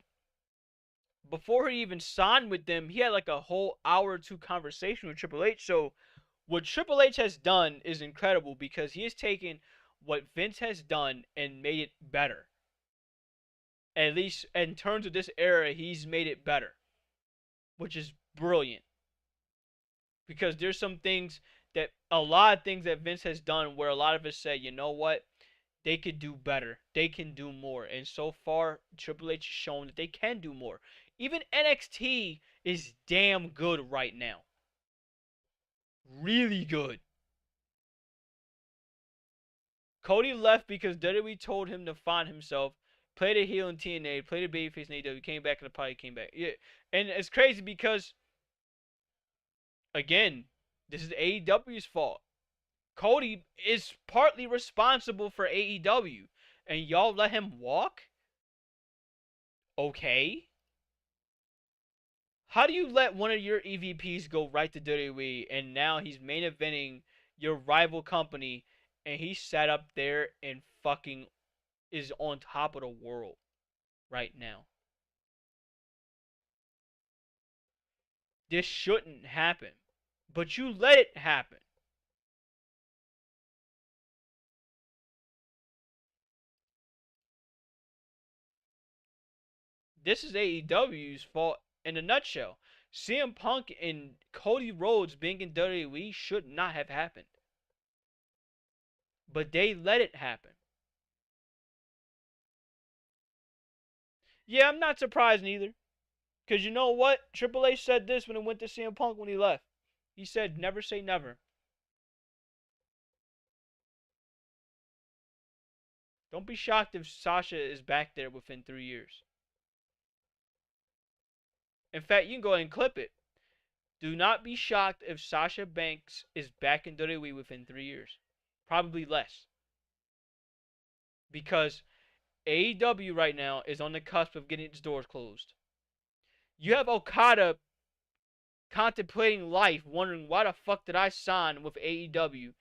before he even signed with them, he had like a whole hour or two conversation with Triple H. So what Triple H has done is incredible because he has taken what Vince has done and made it better. At least in terms of this era, he's made it better, which is brilliant. Because there's a lot of things that Vince has done where a lot of us say, you know what, they could do better, they can do more, and so far Triple H has shown that they can do more. Even NXT is damn good right now, really good. Cody left because WWE told him to find himself, play the heel in TNA, play the babyface in AEW, came back and the party came back. Yeah, and it's crazy because again, this is AEW's fault. Cody is partly responsible for AEW, and y'all let him walk? Okay. How do you let one of your EVPs go right to WWE, and now he's main eventing your rival company, and he sat up there and fucking is on top of the world right now? This shouldn't happen, but you let it happen. This is AEW's fault in a nutshell. CM Punk and Cody Rhodes being in WWE should not have happened. But they let it happen. Yeah, I'm not surprised neither. Because you know what? Triple H said this when it went to CM Punk when he left. He said, never say never. Don't be shocked if Sasha is back there within 3 years. In fact, you can go ahead and clip it. Do not be shocked if Sasha Banks is back in WWE within 3 years. Probably less. Because AEW right now is on the cusp of getting its doors closed. You have Okada contemplating life, wondering why the fuck did I sign with AEW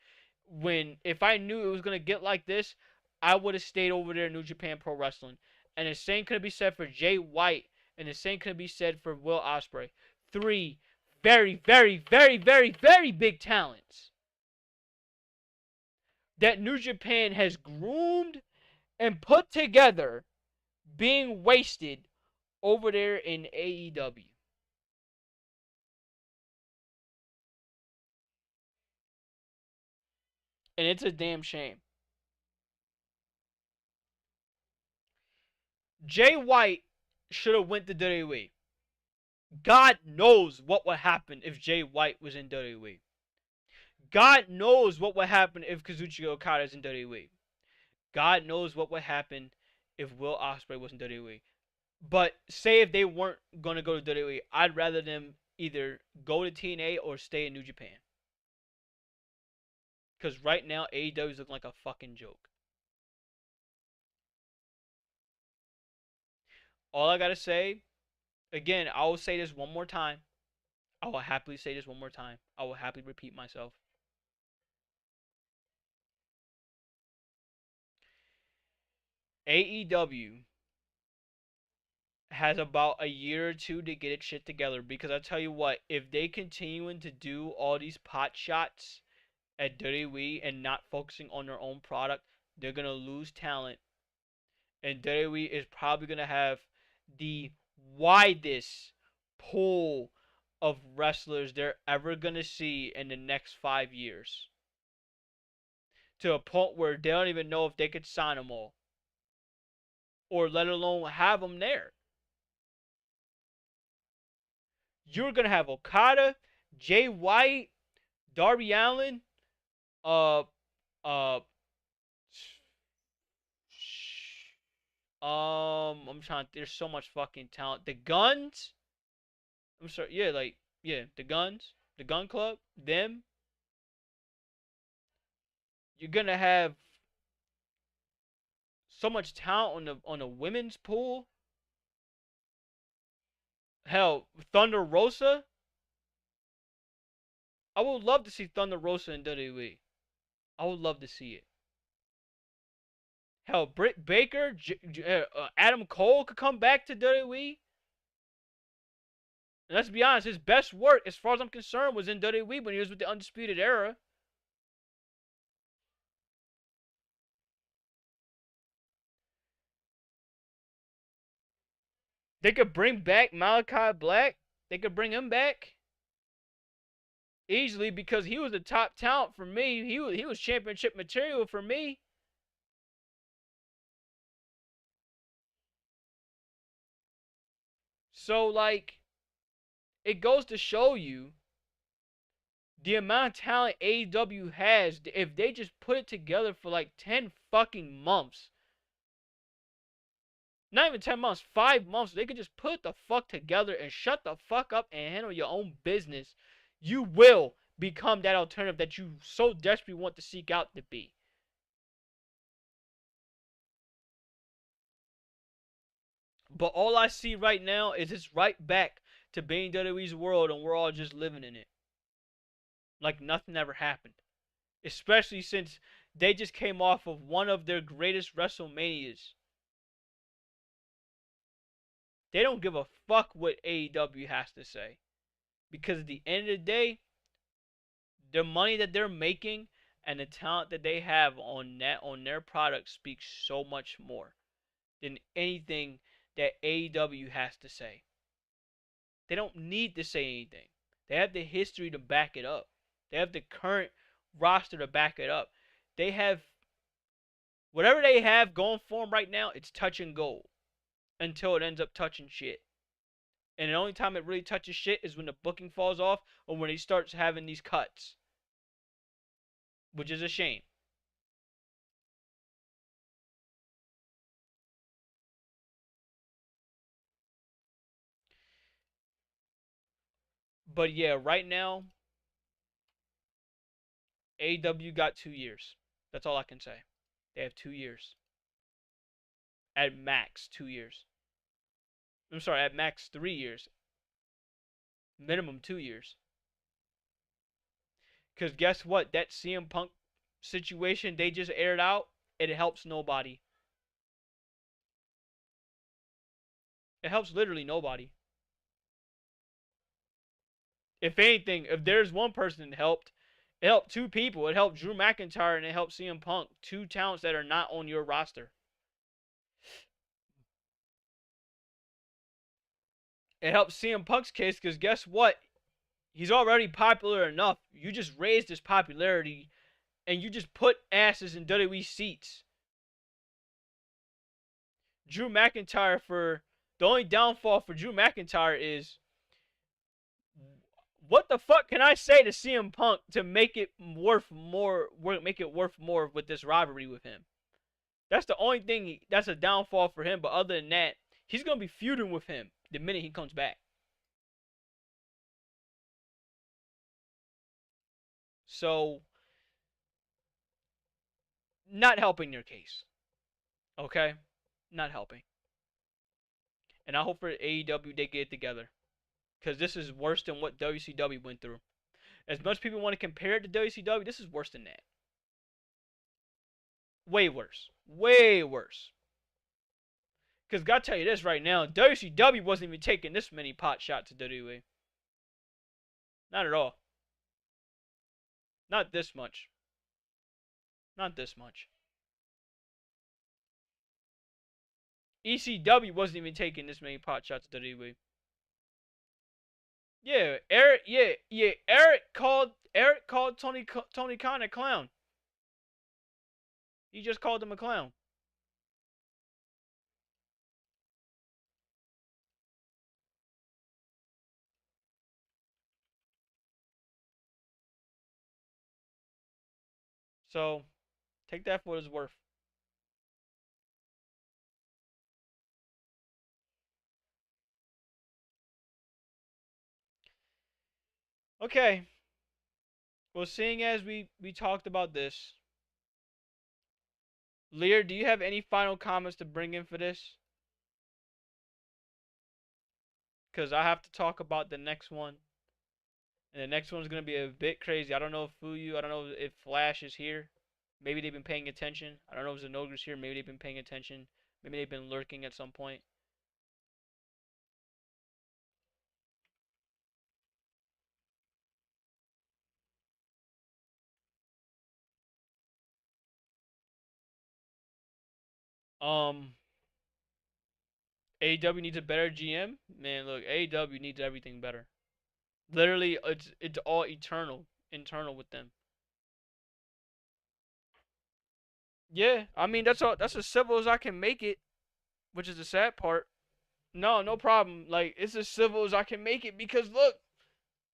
when if I knew it was gonna get like this, I would have stayed over there in New Japan Pro Wrestling. And the same could be said for Jay White, and the same could be said for Will Ospreay. Three very, very, very, very, very big talents that New Japan has groomed and put together being wasted over there in AEW. And it's a damn shame. Jay White should have went to WWE. God knows what would happen if Jay White was in WWE. God knows what would happen if Kazuchika Okada is in WWE. God knows what would happen if Will Ospreay was in WWE. But say if they weren't going to go to WWE, I'd rather them either go to TNA or stay in New Japan. Because right now, AEW is looking like a fucking joke. All I got to say, again, I will say this one more time. I will happily say this one more time. I will happily repeat myself. AEW has about a year or two to get its shit together because I tell you what, if they continuing to do all these pot shots at WWE and not focusing on their own product, they're gonna lose talent, and WWE is probably gonna have the widest pool of wrestlers they're ever gonna see in the next 5 years, to a point where they don't even know if they could sign them all, or let alone have them there. You're gonna have Okada, Jay White, Darby Allin, uh, uh, I'm trying. There's so much fucking talent. The Guns. I'm sorry. Yeah, the Guns, the Gun Club. Them. You're gonna have so much talent on the women's pool. Hell, Thunder Rosa. I would love to see Thunder Rosa in WWE. I would love to see it. Hell, Britt Baker, Adam Cole could come back to WWE. And let's be honest, his best work, as far as I'm concerned, was in WWE when he was with the Undisputed Era. They could bring back Malachi Black. They could bring him back easily because he was the top talent for me. He was championship material for me. So like, it goes to show you the amount of talent AEW has. If they just put it together for like 10 fucking months, not even 10 months, 5 months, they could just put the fuck together and shut the fuck up and handle your own business. You will become that alternative that you so desperately want to seek out to be. But all I see right now is it's right back to being WWE's world, and we're all just living in it. Like nothing ever happened. Especially since they just came off of one of their greatest WrestleManias. They don't give a fuck what AEW has to say. Because at the end of the day, the money that they're making and the talent that they have on their product speaks so much more than anything that AEW has to say. They don't need to say anything. They have the history to back it up. They have the current roster to back it up. They have whatever they have going for them right now. It's touch and go until it ends up touching shit. And the only time it really touches shit is when the booking falls off or when he starts having these cuts, which is a shame. But yeah, right now, AEW got 2 years. That's all I can say. They have 2 years. At max, 2 years. I'm sorry, at max 3 years. Minimum 2 years. Because guess what? That CM Punk situation they just aired out, it helps nobody. It helps literally nobody. If anything, if there's one person that helped, it helped two people. It helped Drew McIntyre and it helped CM Punk. Two talents that are not on your roster. It helps CM Punk's case because guess what? He's already popular enough. You just raised his popularity and you just put asses in WWE seats. Drew McIntyre for the only downfall for Drew McIntyre is what the fuck can I say to CM Punk to make it worth more? Make it worth more with this rivalry with him. That's the only thing that's a downfall for him. But other than that, he's gonna be feuding with him the minute he comes back. So, not helping your case. Okay, not helping. And I hope for AEW they get it together because this is worse than what WCW went through. As much people want to compare it to WCW, this is worse than that. Way worse. Way worse. Because gotta tell you this right now, WCW wasn't even taking this many pot shots at WWE. Not at all. Not this much. Not this much. ECW wasn't even taking this many pot shots at WWE. Yeah, Eric. Yeah. Eric called Tony Khan a clown. He just called him a clown. So take that for what it's worth. Okay. Well, seeing as we talked about this, Lear, do you have any final comments to bring in for this? Because I have to talk about the next one. And the next one's going to be a bit crazy. I don't know if Fuyu, I don't know if Flash is here. Maybe they've been paying attention. I don't know if Zenogra's here. Maybe they've been paying attention. Maybe they've been lurking at some point. Um, AEW needs a better GM. Man, look, AEW needs everything better. Literally, it's all internal with them. Yeah, I mean that's all. That's as civil as I can make it, which is the sad part. No, no problem. Like it's as civil as I can make it because look,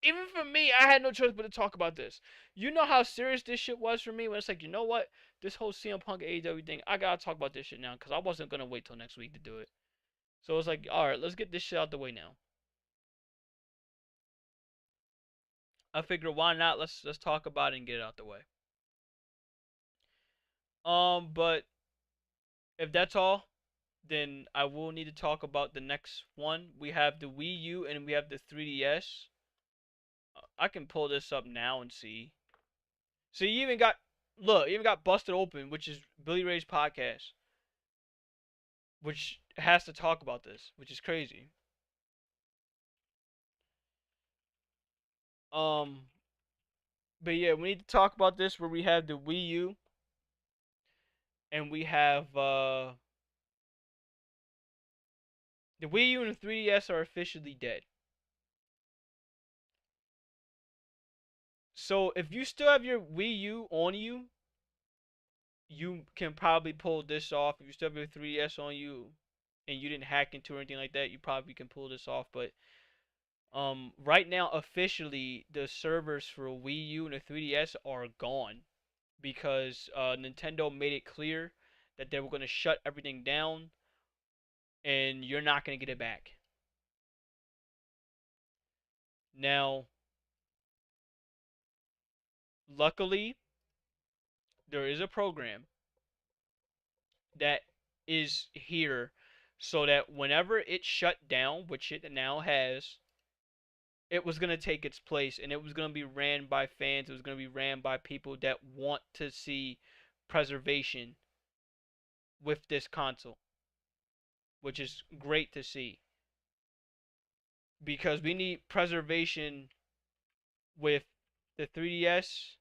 even for me, I had no choice but to talk about this. You know how serious this shit was for me when it's like, you know what, this whole CM Punk AEW thing, I gotta talk about this shit now because I wasn't gonna wait till next week to do it. So it's like, all right, let's get this shit out the way now. I figure why not? Let's talk about it and get it out the way. But if that's all, then I will need to talk about the next one. We have the Wii U and we have the 3DS. I can pull this up now and see. So you even got look, you even got Busted Open, which is Billy Ray's podcast, which has to talk about this, which is crazy. Um, but yeah, we need to talk about this where we have the Wii U and we have the Wii U and the 3DS are officially dead. So if you still have your Wii U on you, you can probably pull this off. If you still have your 3DS on you, and you didn't hack into or anything like that, you probably can pull this off. But right now officially the servers for Wii U and the 3DS are gone because Nintendo made it clear that they were going to shut everything down, and you're not going to get it back. Now, luckily, there is a program that is here so that whenever it shut down, which it now has, it was going to take its place, and it was going to be ran by fans. It was going to be ran by people that want to see preservation with this console, which is great to see because we need preservation with the 3DS,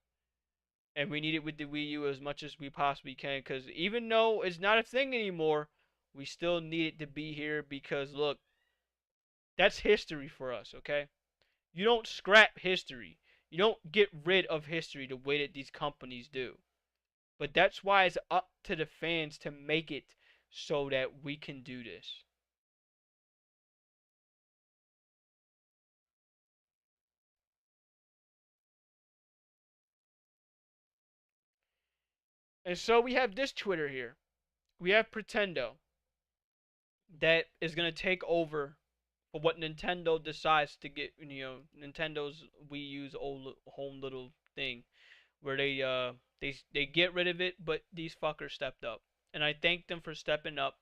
and we need it with the Wii U as much as we possibly can, because even though it's not a thing anymore, we still need it to be here because look, that's history for us, okay? You don't scrap history. You don't get rid of history the way that these companies do. But that's why it's up to the fans to make it so that we can do this. And so we have this Twitter here. We have Pretendo that is going to take over for what Nintendo decides to get, Nintendo's Wii U's old home little thing where they get rid of it, but these fuckers stepped up. And I thank them for stepping up.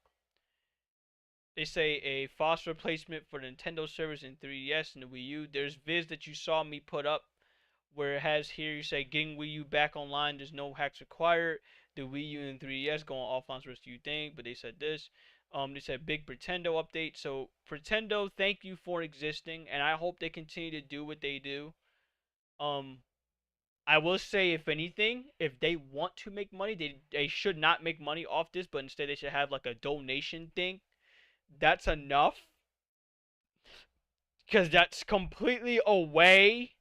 They say a false replacement for Nintendo servers in 3DS and the Wii U. There's vids that you saw me put up where it has here, you say getting Wii U back online, there's no hacks required. The Wii U and 3DS going offline the rest of you think, but they said this. They said big Pretendo update. So Pretendo, thank you for existing, and I hope they continue to do what they do. Um, I will say, if anything, if they want to make money, they should not make money off this, but instead they should have like a donation thing. That's enough, because that's completely away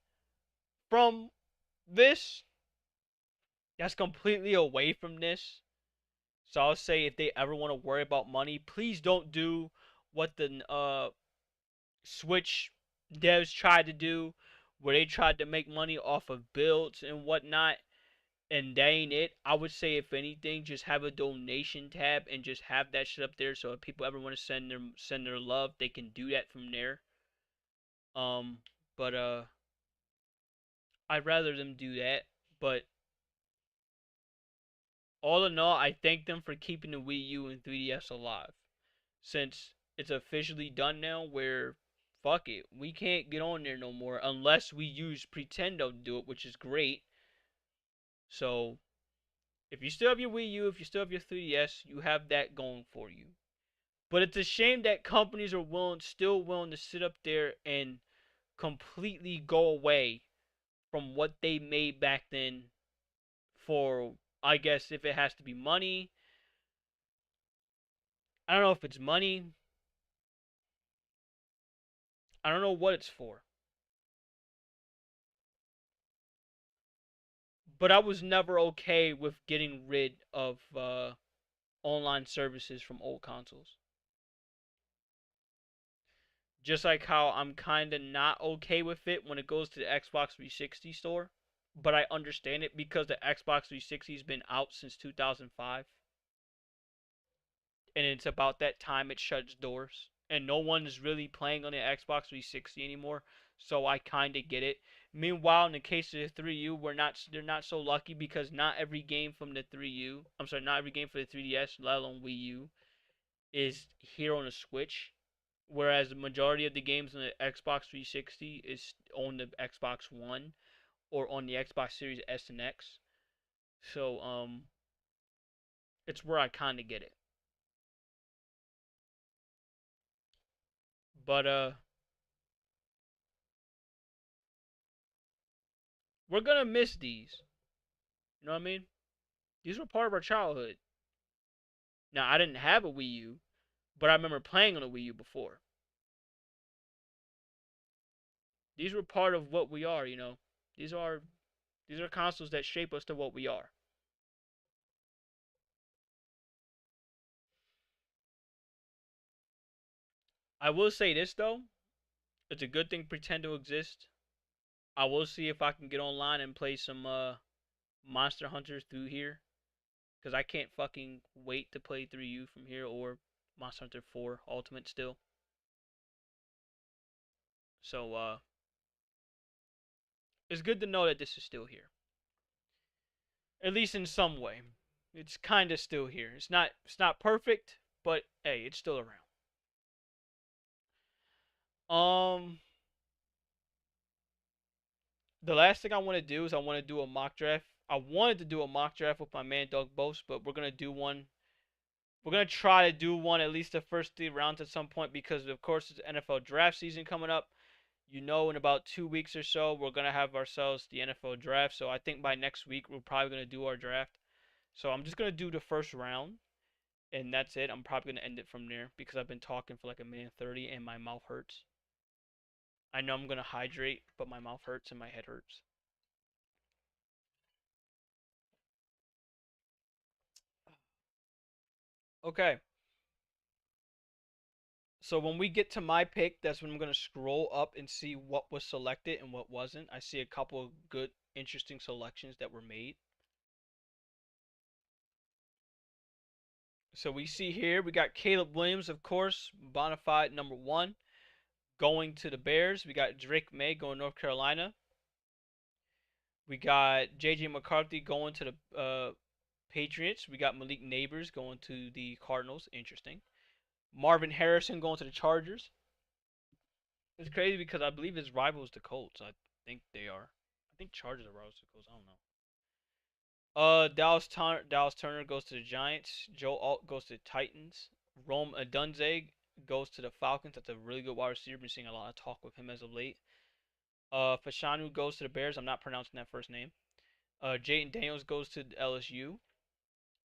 from this. That's completely away from this. So I'll say if they ever want to worry about money, please don't do what the Switch devs tried to do, where they tried to make money off of builds and whatnot, and that ain't it. I would say if anything, just have a donation tab and just have that shit up there, so if people ever want to send their love, they can do that from there. Um, but I'd rather them do that. But all in all, I thank them for keeping the Wii U and 3DS alive, since it's officially done now. Where fuck it, we can't get on there no more unless we use Pretendo to do it, which is great. So if you still have your Wii U, if you still have your 3DS, you have that going for you. But it's a shame that companies are still willing to sit up there and completely go away from what they made back then for, I guess, if it has to be money. I don't know if it's money. I don't know what it's for. But I was never okay with getting rid of online services from old consoles. Just like how I'm kind of not okay with it when it goes to the Xbox 360 store. But I understand it because the Xbox 360 has been out since 2005. And it's about that time it shuts doors. And no one is really playing on the Xbox 360 anymore. So I kind of get it. Meanwhile, in the case of the 3U, they're not so lucky because not every game from the 3U, I'm sorry, not every game for the 3DS, let alone Wii U, is here on the Switch. Whereas the majority of the games on the Xbox 360 is on the Xbox One or on the Xbox Series S and X. So it's where I kind of get it. But we're gonna miss these. You know what I mean? These were part of our childhood. Now I didn't have a Wii U, but I remember playing on a Wii U before. These were part of what we are. These are These are consoles that shape us to what we are. I will say this though, it's a good thing pretend to exist. I will see if I can get online and play some Monster Hunters through here, because I can't fucking wait to play through you from here or Monster Hunter 4 Ultimate still. So it's good to know that this is still here, at least in some way. It's kind of still here. It's not perfect, but hey, it's still around. Um, the last thing I want to do is I want to do a mock draft. I wanted to do a mock draft with my man Doug Bose, but we're gonna do one. We're gonna try to do one at least the first 3 rounds at some point because of course it's NFL draft season coming up. In about 2 weeks or so we're gonna have ourselves the NFL draft. So I think by next week we're probably gonna do our draft. So I'm just gonna do the first round, and that's it. I'm probably gonna end it from there because I've been talking for like a minute 30 and my mouth hurts. I know I'm gonna hydrate, but my mouth hurts and my head hurts. Okay, so when we get to my pick, that's when I'm gonna scroll up and see what was selected and what wasn't. I see a couple of good, interesting selections that were made. So we see here we got Caleb Williams, of course, bona fide number one, going to the Bears. We got Drake May going to North Carolina. We got J.J. McCarthy going to the Patriots. We got Malik Neighbors going to the Cardinals. Interesting. Marvin Harrison going to the Chargers. It's crazy because I believe his rival is the Colts. I think they are. I think Chargers are rivals to the Colts. I don't know. Dallas Turner goes to the Giants. Joe Alt goes to the Titans. Rome Adunze goes to the Falcons. That's a really good wide receiver. Been seeing a lot of talk with him as of late. Fashanu goes to the Bears. I'm not pronouncing that first name. Jayden Daniels goes to LSU.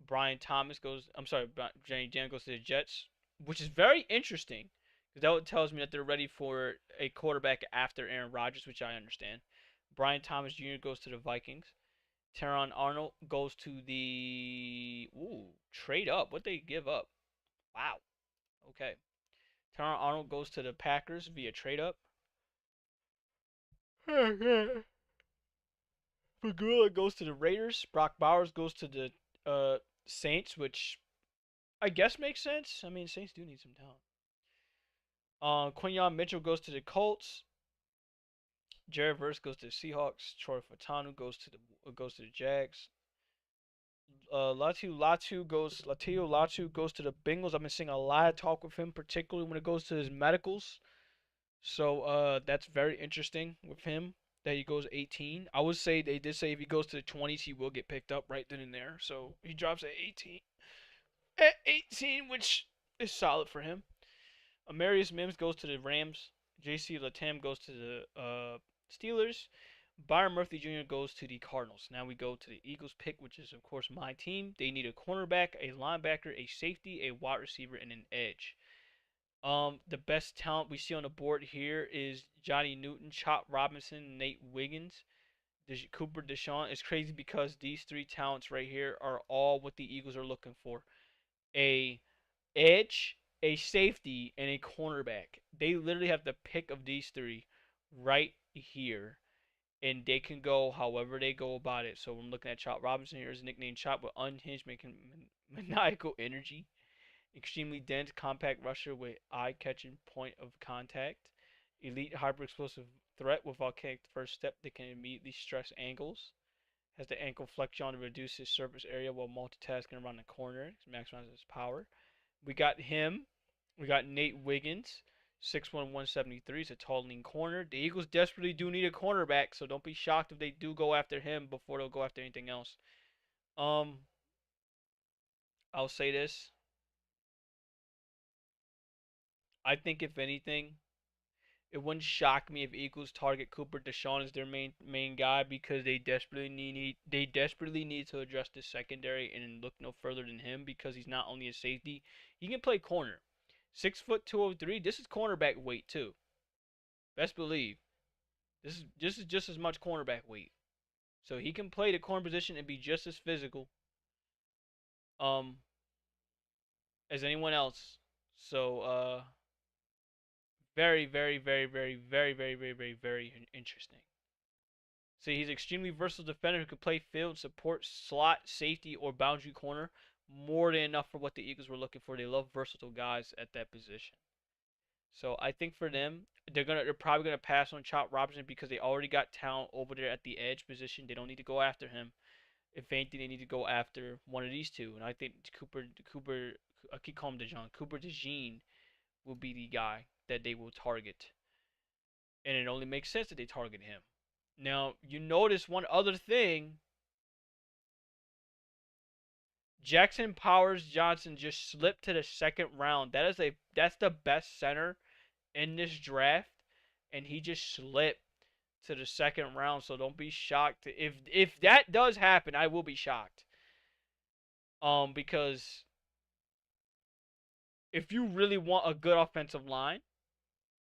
Brian Thomas goes. I'm sorry, Jayden Daniels goes to the Jets, which is very interesting because that tells me that they're ready for a quarterback after Aaron Rodgers, which I understand. Brian Thomas Jr. goes to the Vikings. Teron Arnold goes to the trade up. What they give up? Wow. Okay. Teron Arnold goes to the Packers via trade up. Pagula goes to the Raiders. Brock Bowers goes to the Saints, which I guess makes sense. I mean, Saints do need some talent. Quinyon Mitchell goes to the Colts. Jared Verse goes to the Seahawks. Troy Fatanu goes to the Jags. Latu goes to the Bengals. I've been seeing a lot of talk with him, particularly when it goes to his medicals. So that's very interesting with him that he goes 18. I would say they did say if he goes to the 20s, he will get picked up right then and there. So he drops at 18. At 18, which is solid for him. Amarius Mims goes to the Rams. J.C. Latam goes to the Steelers. Byron Murphy Jr. goes to the Cardinals. Now we go to the Eagles pick, which is of course my team. They need a cornerback, a linebacker, a safety, a wide receiver, and an edge. The best talent we see on the board here is Johnny Newton, Chop Robinson, Nate Wiggins, Cooper Deshaun. It's crazy because these three talents right here are all what the Eagles are looking for: a edge, a safety, and a cornerback. They literally have the pick of these three right here, and they can go however they go about it. So I'm looking at Chop Robinson here. His nickname Chop with unhinged, making maniacal energy. Extremely dense, compact rusher with eye-catching point of contact. Elite hyper-explosive threat with volcanic first step that can immediately stress angles. Has the ankle flexion to reduce his surface area while multitasking around the corner. Maximizes his power. We got him. We got Nate Wiggins. 6'1", 173. He's a tall, lean corner. The Eagles desperately do need a cornerback, so don't be shocked if they do go after him before they'll go after anything else. Um, I'll say this. I think if anything, it wouldn't shock me if Eagles target Cooper Deshaun as their main guy because they desperately need to address the secondary and look no further than him because he's not only a safety, he can play corner. 6 foot 203. This is cornerback weight too. Best believe this is just as much cornerback weight. So he can play the corner position and be just as physical um as anyone else. So very, very, very, very, very, very, very, very, very interesting. So he's an extremely versatile defender who could play field, support, slot, safety, or boundary corner. More than enough for what the Eagles were looking for. They love versatile guys at that position. So I think for them, they're probably gonna pass on Chop Robinson because they already got talent over there at the edge position. They don't need to go after him. If anything, they need to go after one of these two. And I think Cooper, I keep calling him DeJean. Cooper DeJean will be the guy that they will target, and it only makes sense that they target him. Now you notice one other thing: Jackson Powers Johnson just slipped to the second round. That's the best center in this draft, and he just slipped to the second round. So don't be shocked if that does happen. I will be shocked. Because if you really want a good offensive line,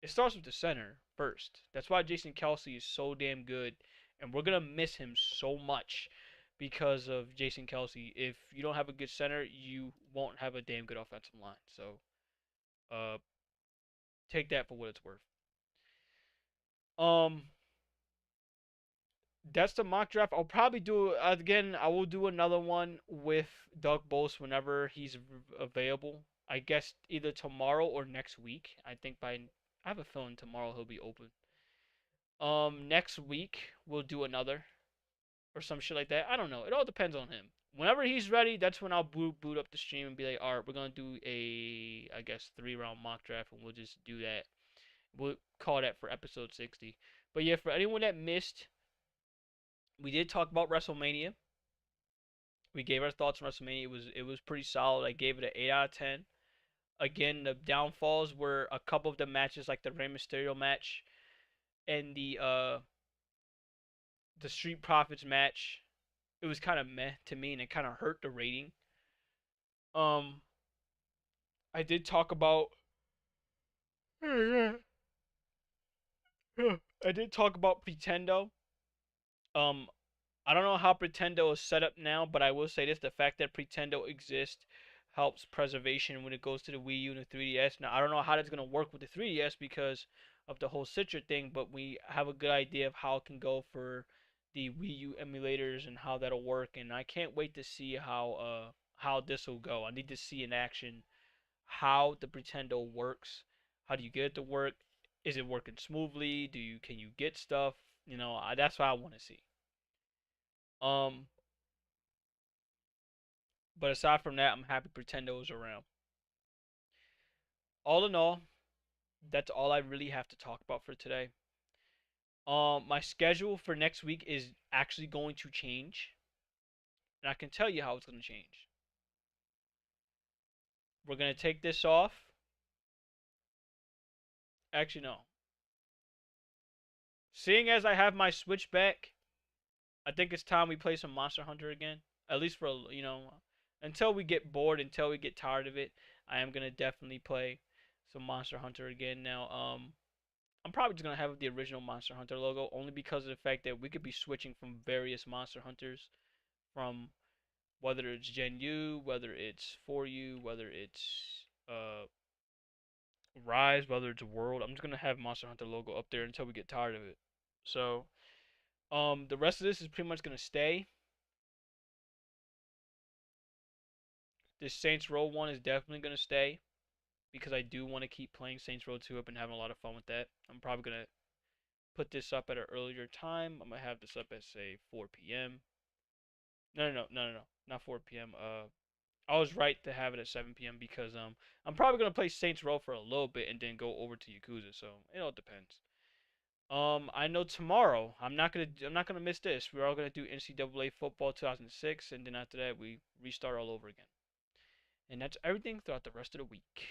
it starts with the center first. That's why Jason Kelsey is so damn good, and we're gonna miss him so much because of Jason Kelsey. If you don't have a good center, you won't have a damn good offensive line. So, uh, take that for what it's worth. Um, that's the mock draft. I'll probably do again. I will do another one with Doug Bose whenever he's available. I guess either tomorrow or next week. I have a feeling tomorrow he'll be open. Next week we'll do another or some shit like that. I don't know. It all depends on him. Whenever he's ready, that's when I'll boot up the stream and be like, all right, we're gonna do a I guess 3 round mock draft, and we'll just do that. We'll call that for episode 60. But yeah, for anyone that missed, we did talk about Wrestlemania. We gave our thoughts on Wrestlemania. It was pretty solid. I gave it an 8 out of 10. Again, the downfalls were a couple of the matches, like the Rey Mysterio match and the Street Profits match. It was kind of meh to me, and it kind of hurt the rating. Um, I did talk about. I did talk about Pretendo. Um, I don't know how Pretendo is set up now, but I will say this: the fact that Pretendo exists helps preservation when it goes to the Wii U and the 3DS. Now I don't know how that's gonna work with the 3DS because of the whole Citra thing, but we have a good idea of how it can go for the Wii U emulators and how that'll work. And I can't wait to see how this will go. I need to see in action how the Pretendo works. How do you get it to work? Is it working smoothly? Can you get stuff? That's what I want to see. Um, but aside from that, I'm happy Pretendo is around. All in all, that's all I really have to talk about for today. My schedule for next week is actually going to change, and I can tell you how it's going to change. We're going to take this off. Actually, no. Seeing as I have my Switch back, I think it's time we play some Monster Hunter again. At least for, until we get bored, until we get tired of it, I am going to definitely play some Monster Hunter again. Now, I'm probably just gonna have the original Monster Hunter logo only because of the fact that we could be switching from various Monster Hunters, from whether it's Gen U, whether it's For You, whether it's Rise, whether it's World. I'm just gonna have Monster Hunter logo up there until we get tired of it. So the rest of this is pretty much gonna stay. This Saints Row one is definitely gonna stay because I do want to keep playing Saints Row 2 up and having a lot of fun with that. I'm probably gonna put this up at an earlier time. I'm gonna have this up at say 4 p.m. No, not 4 p.m. I was right to have it at 7 p.m. because I'm probably gonna play Saints Row for a little bit and then go over to Yakuza. So it all depends. I know tomorrow I'm not gonna miss this. We're all gonna do NCAA football 2006, and then after that we restart all over again. And that's everything throughout the rest of the week.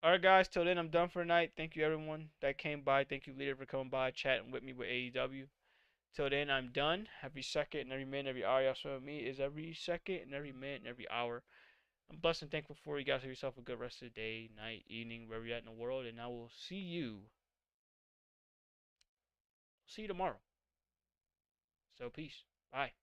Alright, guys. Till then, I'm done for tonight. Thank you, everyone that came by. Thank you, Leader, for coming by, chatting with me with AEW. Till then, I'm done. Every second and every minute, every hour y'all spend with me is every second and every minute and every hour. I'm blessed and thankful for you guys. Have yourself a good rest of the day, night, evening, wherever you're at in the world. And I will see you See you tomorrow. So peace. Bye.